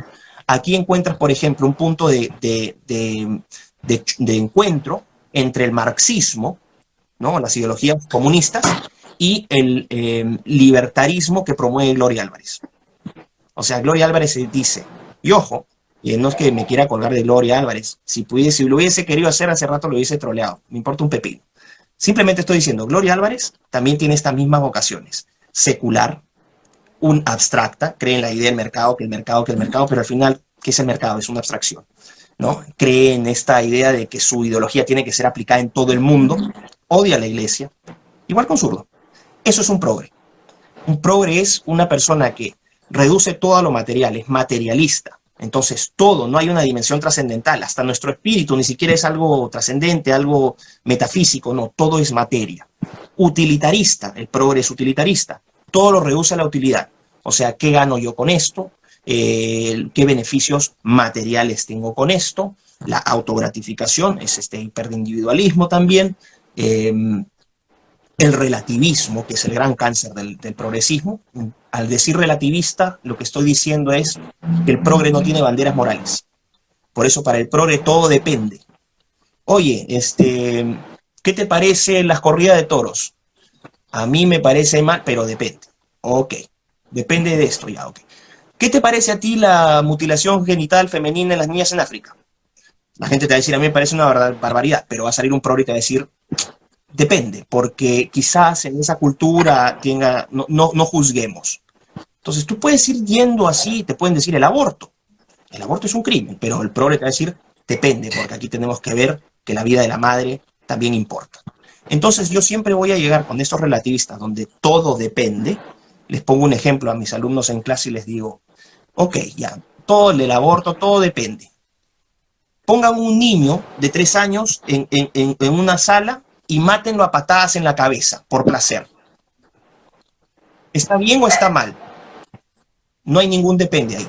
Aquí encuentras, por ejemplo, un punto de encuentro entre el marxismo, ¿no? Las ideologías comunistas, y el libertarismo que promueve Gloria Álvarez. O sea, Gloria Álvarez dice, y ojo, no es que me quiera colgar de Gloria Álvarez, si lo hubiese querido hacer hace rato lo hubiese troleado, me importa un pepino. Simplemente estoy diciendo, Gloria Álvarez también tiene estas mismas vocaciones, secular, abstracta, cree en la idea del mercado, que el mercado, pero al final, ¿qué es el mercado? Es una abstracción, ¿no? Cree en esta idea de que su ideología tiene que ser aplicada en todo el mundo, odia a la iglesia, igual con zurdo. Eso es un progre. Un progre es una persona que reduce todo a lo material, es materialista. Entonces todo, no hay una dimensión trascendental, hasta nuestro espíritu ni siquiera es algo trascendente, algo metafísico, no, todo es materia. Utilitarista, el progre es utilitarista, todo lo reduce a la utilidad. O sea, ¿qué gano yo con esto? ¿Qué beneficios materiales tengo con esto? La autogratificación es este hiperindividualismo también. El relativismo, que es el gran cáncer del progresismo. Al decir relativista, lo que estoy diciendo es que el progre no tiene banderas morales. Por eso para el progre todo depende. Oye, ¿qué te parece las corridas de toros? A mí me parece mal, pero depende. Ok, depende de esto ya, ok. ¿Qué te parece a ti la mutilación genital femenina en las niñas en África? La gente te va a decir, a mí me parece una barbaridad, pero va a salir un progre y te va a decir, depende, porque quizás en esa cultura no juzguemos. Entonces tú puedes ir yendo así, te pueden decir el aborto. El aborto es un crimen, pero el progre te va a decir, depende, porque aquí tenemos que ver que la vida de la madre también importa. Entonces yo siempre voy a llegar con estos relativistas donde todo depende. Les pongo un ejemplo a mis alumnos en clase y les digo, ok, ya, todo el aborto, todo depende. Pongan un niño de 3 años en una sala y mátenlo a patadas en la cabeza, por placer. ¿Está bien o está mal? No hay ningún depende ahí.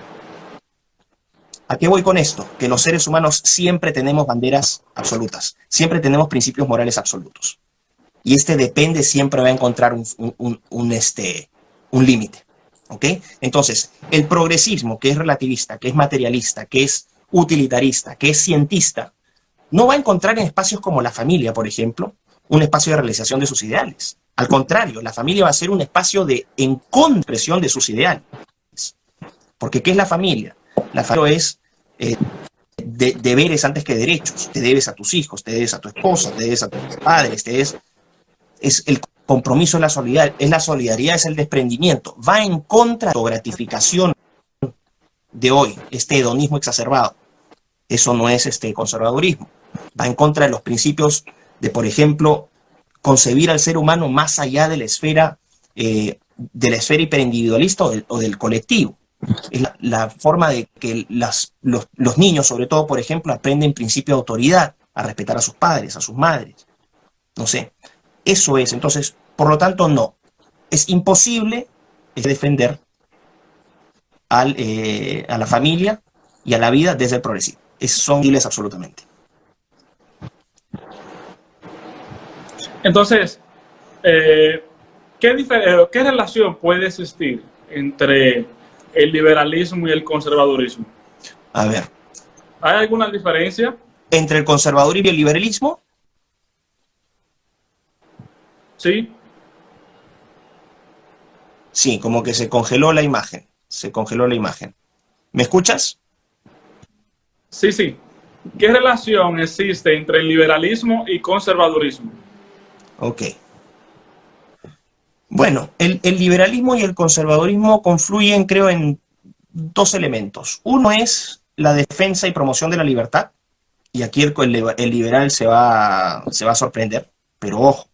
¿A qué voy con esto? Que los seres humanos siempre tenemos banderas absolutas, siempre tenemos principios morales absolutos. Y este depende siempre va a encontrar un límite. ¿Ok? Entonces, el progresismo, que es relativista, que es materialista, que es utilitarista, que es cientista, no va a encontrar en espacios como la familia, por ejemplo, un espacio de realización de sus ideales. Al contrario, la familia va a ser un espacio de encontresión de sus ideales. Porque ¿qué es la familia? La familia es deberes antes que derechos. Te debes a tus hijos, te debes a tu esposa, te debes a tus padres, es el compromiso, es la solidaridad, es el desprendimiento. Va en contra de la gratificación de hoy, este hedonismo exacerbado. Eso no es conservadurismo. Va en contra de los principios de, por ejemplo, concebir al ser humano más allá de la esfera hiperindividualista o del colectivo. Es la forma de que los niños, sobre todo, por ejemplo, aprenden principio de autoridad, a respetar a sus padres, a sus madres. No sé. Eso es. Entonces, por lo tanto, no. Es imposible defender a la familia y a la vida desde el progresismo. Son giles absolutamente. Entonces, ¿qué relación puede existir entre el liberalismo y el conservadurismo? A ver. ¿Hay alguna diferencia? ¿Entre el conservadurismo y el liberalismo? Sí. Sí, como que se congeló la imagen. Se congeló la imagen. ¿Me escuchas? Sí, sí. ¿Qué relación existe entre el liberalismo y conservadurismo? Ok. Bueno, el liberalismo y el conservadurismo confluyen, creo, en dos elementos. Uno es la defensa y promoción de la libertad, y aquí el liberal se va a sorprender, pero ojo,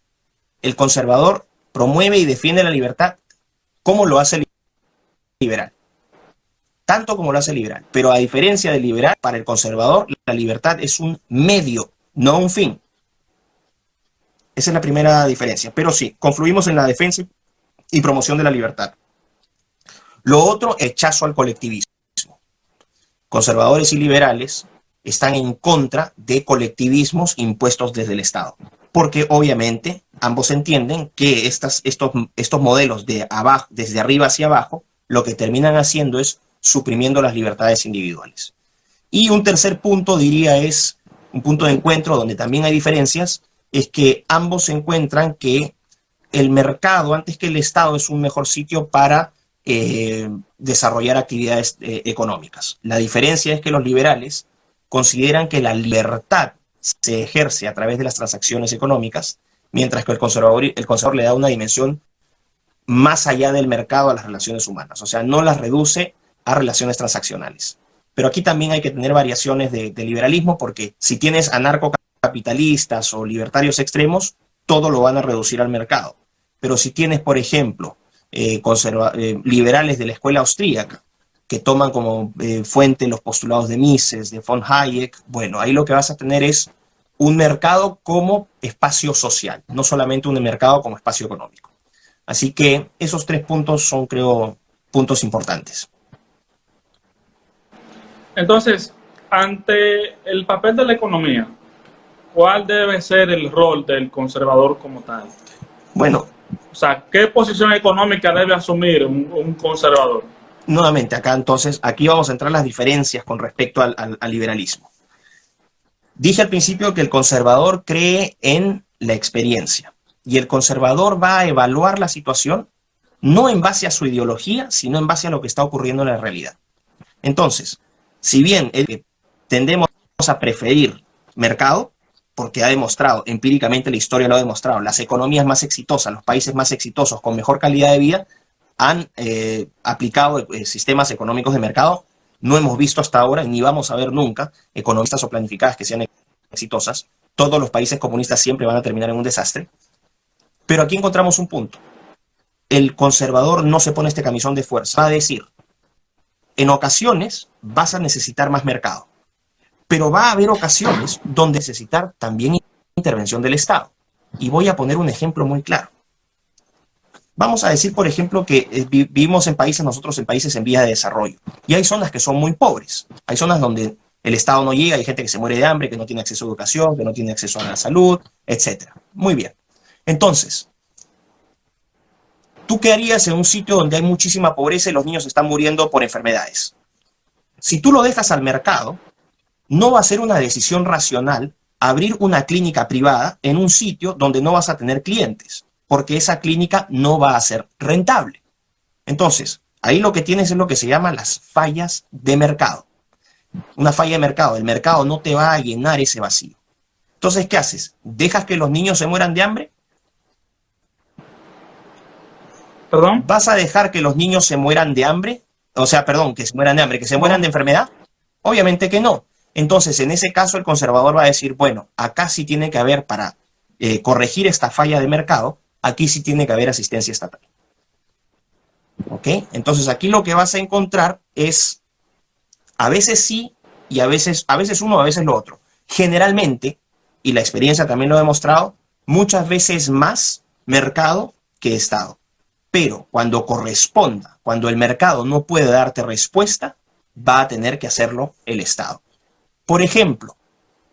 el conservador promueve y defiende la libertad como lo hace el liberal, tanto como lo hace el liberal, pero a diferencia del liberal, para el conservador la libertad es un medio, no un fin. Esa es la primera diferencia, pero sí, confluimos en la defensa y promoción de la libertad. Lo otro, rechazo al colectivismo. Conservadores y liberales están en contra de colectivismos impuestos desde el Estado, porque obviamente ambos entienden que estos modelos de abajo, desde arriba hacia abajo, lo que terminan haciendo es suprimiendo las libertades individuales. Y un tercer punto, diría, es un punto de encuentro donde también hay diferencias, es que ambos encuentran que el mercado, antes que el Estado, es un mejor sitio para desarrollar actividades económicas. La diferencia es que los liberales consideran que la libertad se ejerce a través de las transacciones económicas, mientras que el conservador le da una dimensión más allá del mercado a las relaciones humanas, o sea, no las reduce a relaciones transaccionales. Pero aquí también hay que tener variaciones de liberalismo, porque si tienes anarcocapitalistas o libertarios extremos, todo lo van a reducir al mercado. Pero si tienes, por ejemplo, liberales de la escuela austríaca, que toman como fuente los postulados de Mises, de von Hayek, bueno, ahí lo que vas a tener es un mercado como espacio social, no solamente un mercado como espacio económico. Así que esos tres puntos son, creo, puntos importantes. Entonces, ante el papel de la economía, ¿cuál debe ser el rol del conservador como tal? Bueno, o sea, ¿qué posición económica debe asumir un conservador? Nuevamente, entonces, aquí vamos a entrar las diferencias con respecto al liberalismo. Dije al principio que el conservador cree en la experiencia, y el conservador va a evaluar la situación no en base a su ideología, sino en base a lo que está ocurriendo en la realidad. Entonces, si bien tendemos a preferir mercado, porque ha demostrado, empíricamente la historia lo ha demostrado, las economías más exitosas, los países más exitosos con mejor calidad de vida han aplicado sistemas económicos de mercado. No hemos visto hasta ahora, ni vamos a ver nunca, economistas o planificadas que sean exitosas. Todos los países comunistas siempre van a terminar en un desastre. Pero aquí encontramos un punto. El conservador no se pone este camisón de fuerza. Va a decir, en ocasiones vas a necesitar más mercado, pero va a haber ocasiones donde necesitar también intervención del Estado. Y voy a poner un ejemplo muy claro. Vamos a decir, por ejemplo, que vivimos nosotros en países en vía de desarrollo, y hay zonas que son muy pobres, hay zonas donde el Estado no llega, hay gente que se muere de hambre, que no tiene acceso a educación, que no tiene acceso a la salud, etc. Muy bien. Entonces, ¿tú qué harías en un sitio donde hay muchísima pobreza y los niños están muriendo por enfermedades? Si tú lo dejas al mercado, no va a ser una decisión racional abrir una clínica privada en un sitio donde no vas a tener clientes, porque esa clínica no va a ser rentable. Entonces, ahí lo que tienes es lo que se llama las fallas de mercado. Una falla de mercado, el mercado no te va a llenar ese vacío. Entonces, ¿qué haces? ¿Dejas que los niños se mueran de hambre? ¿Perdón? ¿Vas a dejar que los niños se mueran de hambre? O sea, perdón, que se mueran de hambre, que se mueran de enfermedad. Obviamente que no. Entonces, en ese caso, el conservador va a decir, bueno, acá sí tiene que haber, para corregir esta falla de mercado, aquí sí tiene que haber asistencia estatal. ¿Ok? Entonces, aquí lo que vas a encontrar es, a veces sí, y a veces uno, a veces lo otro. Generalmente, y la experiencia también lo ha demostrado, muchas veces más mercado que Estado. Pero cuando corresponda, cuando el mercado no puede darte respuesta, va a tener que hacerlo el Estado. Por ejemplo,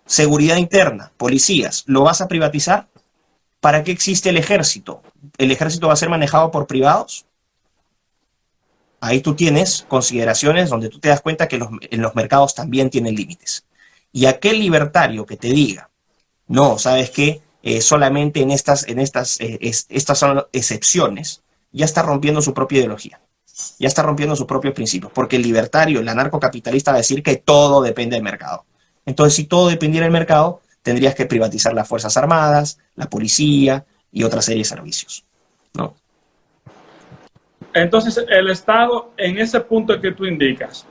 seguridad interna, policías, ¿lo vas a privatizar? ¿Para qué existe el ejército? ¿El ejército va a ser manejado por privados? Ahí tú tienes consideraciones donde tú te das cuenta que en los mercados también tienen límites. Y aquel libertario que te diga, no, ¿sabes qué? Solamente estas son excepciones, ya está rompiendo su propia ideología, ya está rompiendo sus propios principios, porque el libertario, el anarcocapitalista va a decir que todo depende del mercado. Entonces, si todo dependiera del mercado, tendrías que privatizar las Fuerzas Armadas, la policía y otra serie de servicios, ¿no? Entonces, el Estado, en ese punto que tú indicas,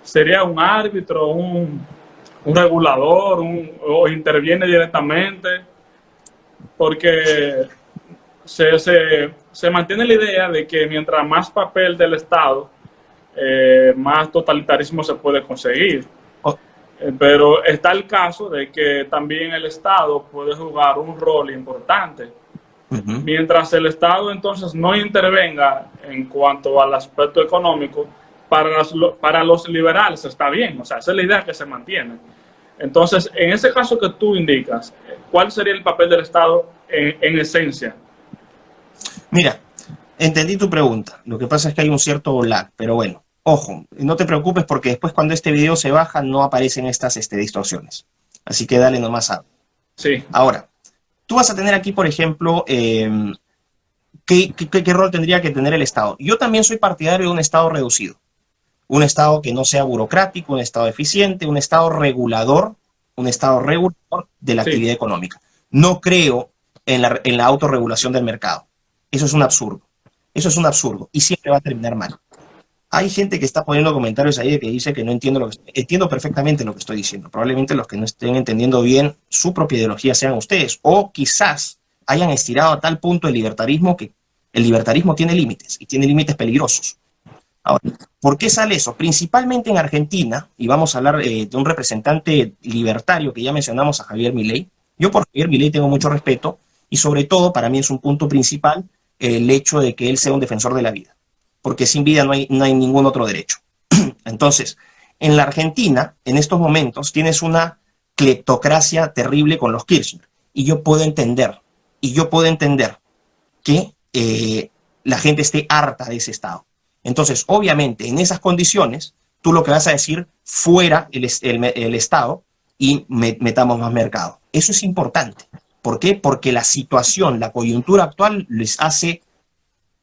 sería un árbitro, un regulador, o interviene directamente, porque se mantiene la idea de que mientras más papel del Estado, más totalitarismo se puede conseguir. Oh, Pero está el caso de que también el Estado puede jugar un rol importante. Mientras el Estado entonces no intervenga en cuanto al aspecto económico, para los liberales está bien, o sea, esa es la idea que se mantiene. Entonces, en ese caso que tú indicas, ¿cuál sería el papel del Estado en esencia? Mira, entendí tu pregunta. Lo que pasa es que hay un cierto lag, pero bueno, ojo, no te preocupes porque después cuando este video se baja no aparecen estas distorsiones. Así que dale nomás a... Sí. Ahora, tú vas a tener aquí, por ejemplo, ¿qué rol tendría que tener el Estado? Yo también soy partidario de un Estado reducido. Un Estado que no sea burocrático, un Estado eficiente, un Estado regulador de la actividad económica. No creo en la autorregulación del mercado. Eso es un absurdo. Eso es un absurdo y siempre va a terminar mal. Hay gente que está poniendo comentarios ahí que dice que no entiendo entiendo perfectamente lo que estoy diciendo. Probablemente los que no estén entendiendo bien su propia ideología sean ustedes, o quizás hayan estirado a tal punto el libertarismo que el libertarismo tiene límites y tiene límites peligrosos. Ahora, ¿por qué sale eso? Principalmente en Argentina, y vamos a hablar de un representante libertario que ya mencionamos, a Javier Milei. Yo por Javier Milei tengo mucho respeto y sobre todo para mí es un punto principal el hecho de que él sea un defensor de la vida, porque sin vida no hay ningún otro derecho. Entonces, en la Argentina, en estos momentos, tienes una cleptocracia terrible con los Kirchner, y yo puedo entender que la gente esté harta de ese Estado. Entonces, obviamente, en esas condiciones, tú lo que vas a decir, fuera el Estado y metamos más mercado. Eso es importante. ¿Por qué? Porque la situación, la coyuntura actual les hace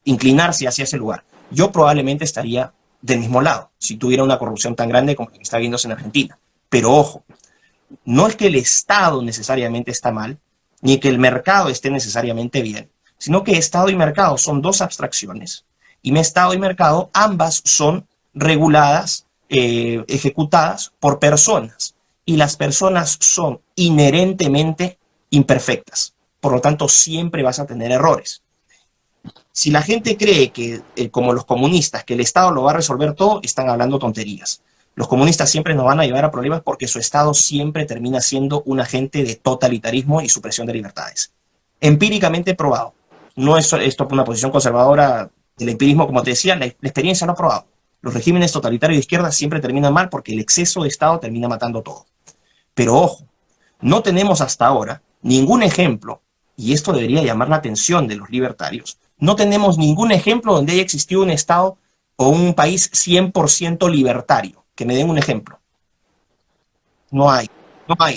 inclinarse hacia ese lugar. Yo probablemente estaría del mismo lado, si tuviera una corrupción tan grande como la que está viéndose en Argentina. Pero ojo, no es que el Estado necesariamente está mal, ni que el mercado esté necesariamente bien, sino que Estado y mercado son dos abstracciones. Y Estado y mercado, ambas son reguladas, ejecutadas por personas. Y las personas son inherentemente imperfectas. Por lo tanto, siempre vas a tener errores. Si la gente cree que, como los comunistas, que el Estado lo va a resolver todo, están hablando tonterías. Los comunistas siempre nos van a llevar a problemas porque su Estado siempre termina siendo un agente de totalitarismo y supresión de libertades. Empíricamente probado. No es esto una posición conservadora del empirismo, como te decía, la experiencia lo ha probado. Los regímenes totalitarios de izquierda siempre terminan mal porque el exceso de Estado termina matando todo. Pero ojo, no tenemos hasta ahora ningún ejemplo, y esto debería llamar la atención de los libertarios, no tenemos ningún ejemplo donde haya existido un Estado o un país 100% libertario. Que me den un ejemplo. No hay.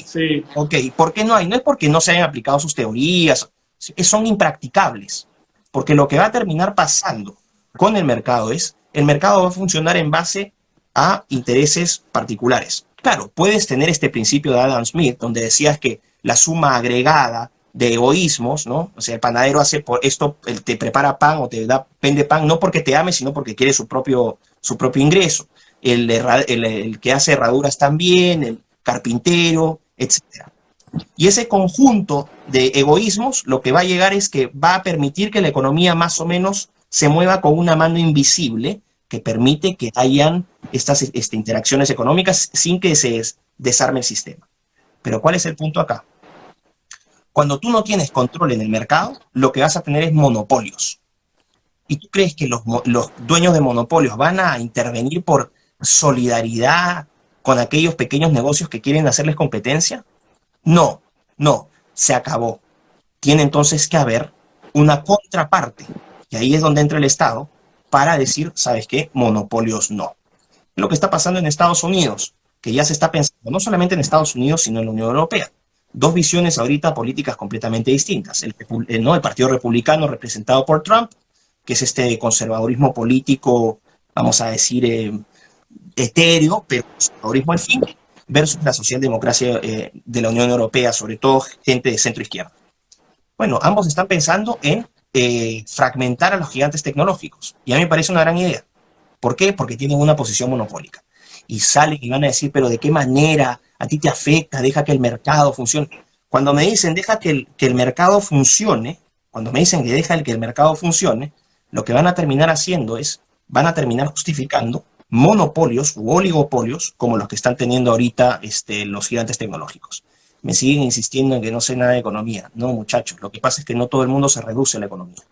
Sí. Ok, ¿por qué no hay? No es porque no se hayan aplicado sus teorías, son impracticables. Porque lo que va a terminar pasando con el mercado es, el mercado va a funcionar en base a intereses particulares. Claro, puedes tener este principio de Adam Smith, donde decías que la suma agregada de egoísmos, ¿no? O sea, el panadero hace por esto, te prepara pan o vende pan, no porque te ame, sino porque quiere su propio ingreso. El que hace herraduras también, carpintero, etc. Y ese conjunto de egoísmos lo que va a llegar es que va a permitir que la economía más o menos se mueva con una mano invisible que permite que hayan estas interacciones económicas sin que se desarme el sistema. Pero ¿cuál es el punto acá? Cuando tú no tienes control en el mercado, lo que vas a tener es monopolios. ¿Y tú crees que los dueños de monopolios van a intervenir por solidaridad con aquellos pequeños negocios que quieren hacerles competencia? No, no, se acabó. Tiene entonces que haber una contraparte, y ahí es donde entra el Estado para decir, ¿sabes qué? Monopolios no. Lo que está pasando en Estados Unidos, que ya se está pensando no solamente en Estados Unidos, sino en la Unión Europea. Dos visiones ahorita políticas completamente distintas. El Partido Republicano representado por Trump, que es este conservadurismo político, vamos a decir, etéreo, pero conservadurismo al fin, versus la socialdemocracia de la Unión Europea, sobre todo gente de centro izquierda. Bueno, ambos están pensando en fragmentar a los gigantes tecnológicos, y a mí me parece una gran idea. ¿Por qué? Porque tienen una posición monopólica. Y salen y van a decir, pero ¿de qué manera a ti te afecta? Deja que el mercado funcione. Cuando me dicen, deja que el mercado funcione, cuando me dicen que deja que el mercado funcione, lo que van a terminar haciendo es, van a terminar justificando monopolios u oligopolios como los que están teniendo ahorita los gigantes tecnológicos. Me siguen insistiendo en que no sé nada de economía. No, muchachos, lo que pasa es que no todo el mundo se reduce a la economía.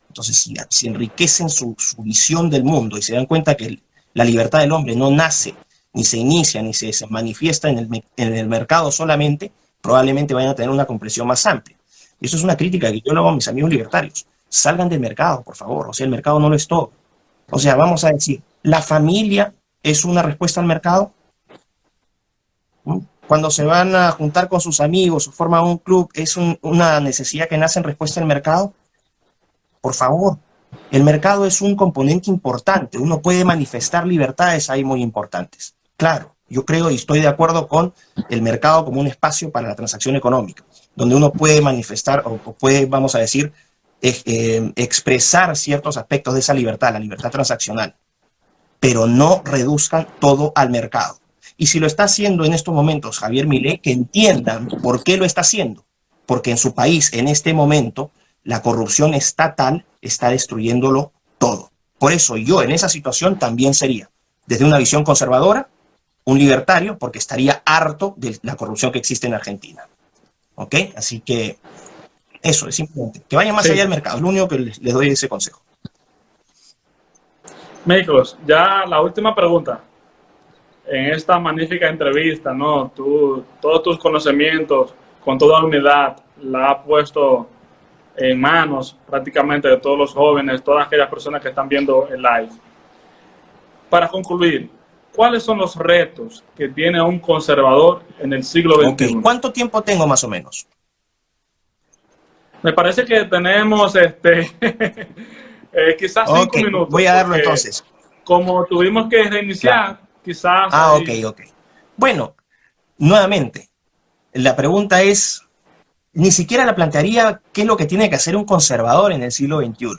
Entonces, si enriquecen su visión del mundo y se dan cuenta que la libertad del hombre no nace, ni se inicia, ni se manifiesta en el mercado solamente, probablemente vayan a tener una comprensión más amplia. Y eso es una crítica que yo le hago a mis amigos libertarios. Salgan del mercado, por favor. O sea, el mercado no lo es todo. O sea, vamos a decir, ¿la familia es una respuesta al mercado? Cuando se van a juntar con sus amigos o forman un club, ¿es una necesidad que nace en respuesta al mercado? Por favor, el mercado es un componente importante. Uno puede manifestar libertades ahí muy importantes. Claro, yo creo y estoy de acuerdo con el mercado como un espacio para la transacción económica, donde uno puede manifestar o puede, vamos a decir, expresar ciertos aspectos de esa libertad, la libertad transaccional, pero no reduzcan todo al mercado. Y si lo está haciendo en estos momentos Javier Milei, que entiendan por qué lo está haciendo. Porque en su país, en este momento, la corrupción estatal está destruyéndolo todo. Por eso yo en esa situación también sería, desde una visión conservadora, un libertario, porque estaría harto de la corrupción que existe en Argentina. ¿Ok? Así que eso es simplemente, que vayan más allá del mercado. Es lo único que les doy ese consejo. Miklos, ya la última pregunta. En esta magnífica entrevista, ¿no? Todos tus conocimientos, con toda humildad, la has puesto en manos prácticamente de todos los jóvenes, todas aquellas personas que están viendo el live. Para concluir, ¿cuáles son los retos que tiene un conservador en el siglo XXI? Okay. ¿Cuánto tiempo tengo más o menos? Me parece que tenemos quizás 5 minutos. Voy a darlo entonces. Como tuvimos que reiniciar, quizás... Ok. Bueno, nuevamente, la pregunta es, ni siquiera la plantearía qué es lo que tiene que hacer un conservador en el siglo XXI.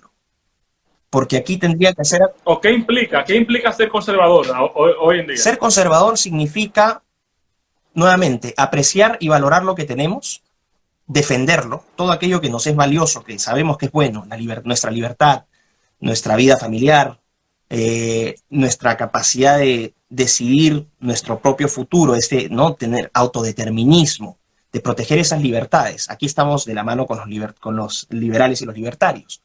Porque aquí tendría que ser... ¿O qué implica? ¿Qué implica ser conservador hoy en día? Ser conservador significa, nuevamente, apreciar y valorar lo que tenemos, defenderlo, todo aquello que nos es valioso, que sabemos que es bueno, nuestra libertad, nuestra vida familiar, nuestra capacidad de decidir nuestro propio futuro, ¿no? Tener autodeterminismo, de proteger esas libertades. Aquí estamos de la mano con los liberales y los libertarios.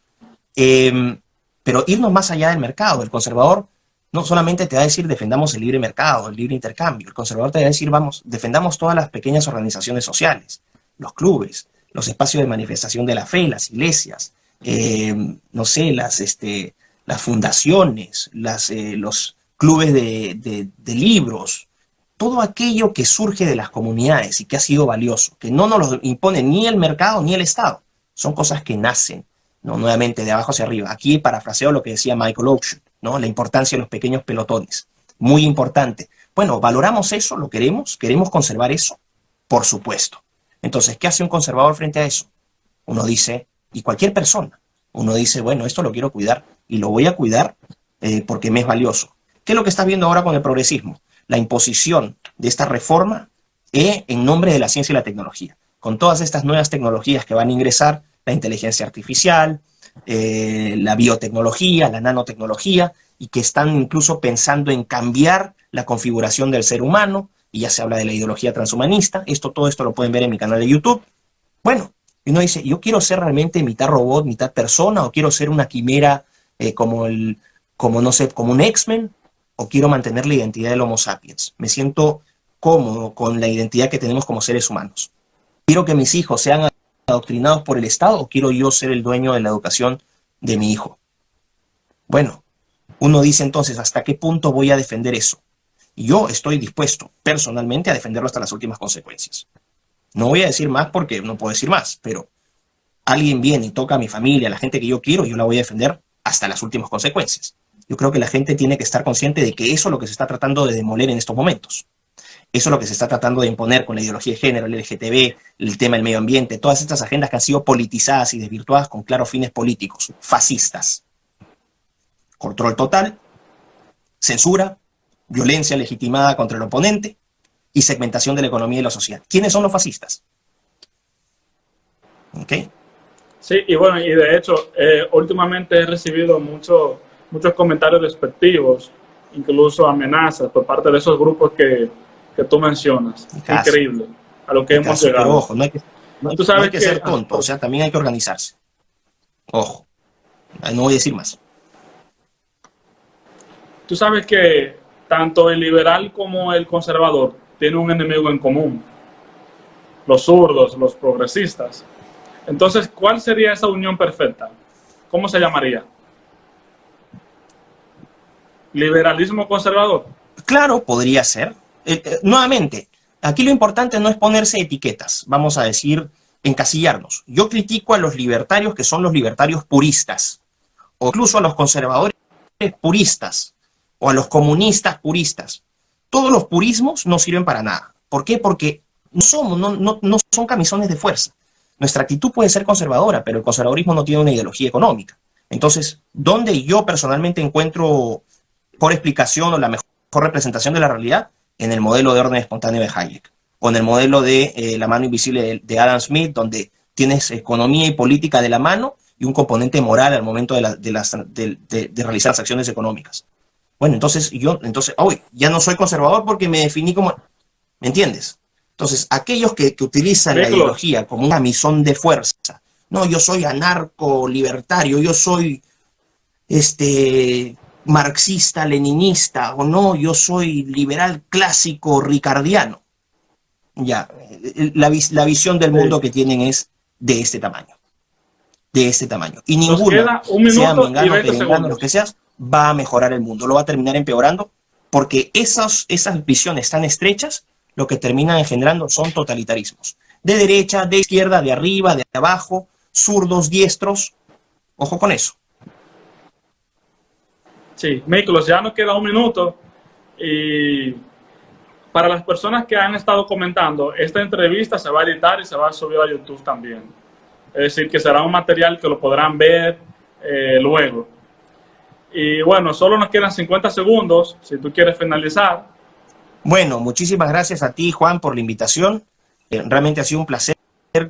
Pero irnos más allá del mercado. El conservador no solamente te va a decir defendamos el libre mercado, el libre intercambio. El conservador te va a decir defendamos todas las pequeñas organizaciones sociales, los clubes, los espacios de manifestación de la fe, las iglesias, no sé, las fundaciones, los clubes de libros, todo aquello que surge de las comunidades y que ha sido valioso, que no nos lo impone ni el mercado ni el Estado. Son cosas que nacen, ¿no? Nuevamente de abajo hacia arriba. Aquí parafraseo lo que decía Michael Oakeshott, ¿no? La importancia de los pequeños pelotones. Muy importante. Bueno, ¿valoramos eso? ¿Lo queremos? ¿Queremos conservar eso? Por supuesto. Entonces, ¿qué hace un conservador frente a eso? Uno dice, y cualquier persona, uno dice, bueno, esto lo quiero cuidar y lo voy a cuidar porque me es valioso. ¿Qué es lo que estás viendo ahora con el progresismo? La imposición de esta reforma en nombre de la ciencia y la tecnología. Con todas estas nuevas tecnologías que van a ingresar, la inteligencia artificial, la biotecnología, la nanotecnología, y que están incluso pensando en cambiar la configuración del ser humano, y ya se habla de la ideología transhumanista. Todo esto lo pueden ver en mi canal de YouTube. Bueno, uno dice, yo quiero ser realmente mitad robot, mitad persona, o quiero ser una quimera no sé, como un X-Men, o quiero mantener la identidad del Homo sapiens. Me siento cómodo con la identidad que tenemos como seres humanos. ¿Quiero que mis hijos sean adoctrinados por el Estado o quiero yo ser el dueño de la educación de mi hijo? Bueno, uno dice entonces, ¿hasta qué punto voy a defender eso? Y yo estoy dispuesto personalmente a defenderlo hasta las últimas consecuencias. No voy a decir más porque no puedo decir más, pero alguien viene y toca a mi familia, a la gente que yo quiero, yo la voy a defender hasta las últimas consecuencias. Yo creo que la gente tiene que estar consciente de que eso es lo que se está tratando de demoler en estos momentos. Eso es lo que se está tratando de imponer con la ideología de género, el LGTB, el tema del medio ambiente, todas estas agendas que han sido politizadas y desvirtuadas con claros fines políticos, fascistas. Control total, censura, violencia legitimada contra el oponente y segmentación de la economía y la sociedad. ¿Quiénes son los fascistas? ¿Ok? Sí, y bueno, y de hecho, últimamente he recibido muchos comentarios despectivos, incluso amenazas por parte de esos grupos que tú mencionas. Increíble a lo que hemos llegado. Pero ojo, no hay que ser tonto, o sea, también hay que organizarse. Ojo, no voy a decir más. Tú sabes que tanto el liberal como el conservador tienen un enemigo en común: los zurdos, los progresistas. Entonces, ¿cuál sería esa unión perfecta? ¿Cómo se llamaría? ¿Liberalismo conservador? Claro, podría ser. Nuevamente, aquí lo importante no es ponerse etiquetas, vamos a decir, encasillarnos. Yo critico a los libertarios que son los libertarios puristas, o incluso a los conservadores puristas, o a los comunistas puristas. Todos los purismos no sirven para nada. ¿Por qué? Porque no son camisones de fuerza. Nuestra actitud puede ser conservadora, pero el conservadurismo no tiene una ideología económica. Entonces, ¿dónde yo personalmente encuentro por explicación o la mejor representación de la realidad? En el modelo de orden espontáneo de Hayek, o en el modelo de la mano invisible de Adam Smith, donde tienes economía y política de la mano y un componente moral al momento de realizar las acciones económicas. Bueno, entonces hoy ya no soy conservador porque me definí como... ¿Me entiendes? Entonces, aquellos que utilizan la ideología como un camisón de fuerza, no, yo soy anarco-libertario, yo soy marxista, leninista, o no, yo soy liberal clásico ricardiano. Ya, la visión del mundo que tienen es de este tamaño. De este tamaño. Y ninguno, sea mengano, perengano, lo que seas, va a mejorar el mundo. Lo va a terminar empeorando porque esas visiones tan estrechas lo que terminan engendrando son totalitarismos. De derecha, de izquierda, de arriba, de abajo, zurdos, diestros. Ojo con eso. Sí, Miklos, ya nos queda un minuto y para las personas que han estado comentando, esta entrevista se va a editar y se va a subir a YouTube también. Es decir, que será un material que lo podrán ver luego. Y bueno, solo nos quedan 50 segundos, si tú quieres finalizar. Bueno, muchísimas gracias a ti, Juan, por la invitación. Realmente ha sido un placer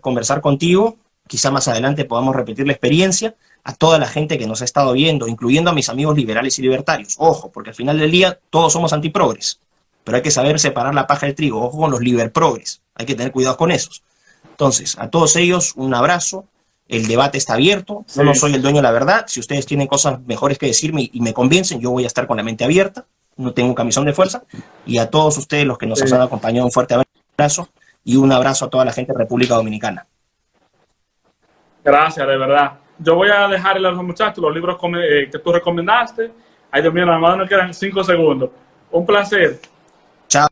conversar contigo. Quizá más adelante podamos repetir la experiencia. A toda la gente que nos ha estado viendo, incluyendo a mis amigos liberales y libertarios. Ojo, porque al final del día todos somos antiprogres, pero hay que saber separar la paja del trigo. Ojo con los liberprogres, hay que tener cuidado con esos. Entonces, a todos ellos un abrazo. El debate está abierto. Yo no soy el dueño de la verdad. Si ustedes tienen cosas mejores que decirme y me convencen, yo voy a estar con la mente abierta. No tengo un camisón de fuerza. Y a todos ustedes los que nos han acompañado, un fuerte abrazo y un abrazo a toda la gente de República Dominicana. Gracias, de verdad. Yo voy a dejarle a los muchachos los libros que tú recomendaste. Ay, Dios mío, nada más nos quedan 5 segundos. Un placer. Chao.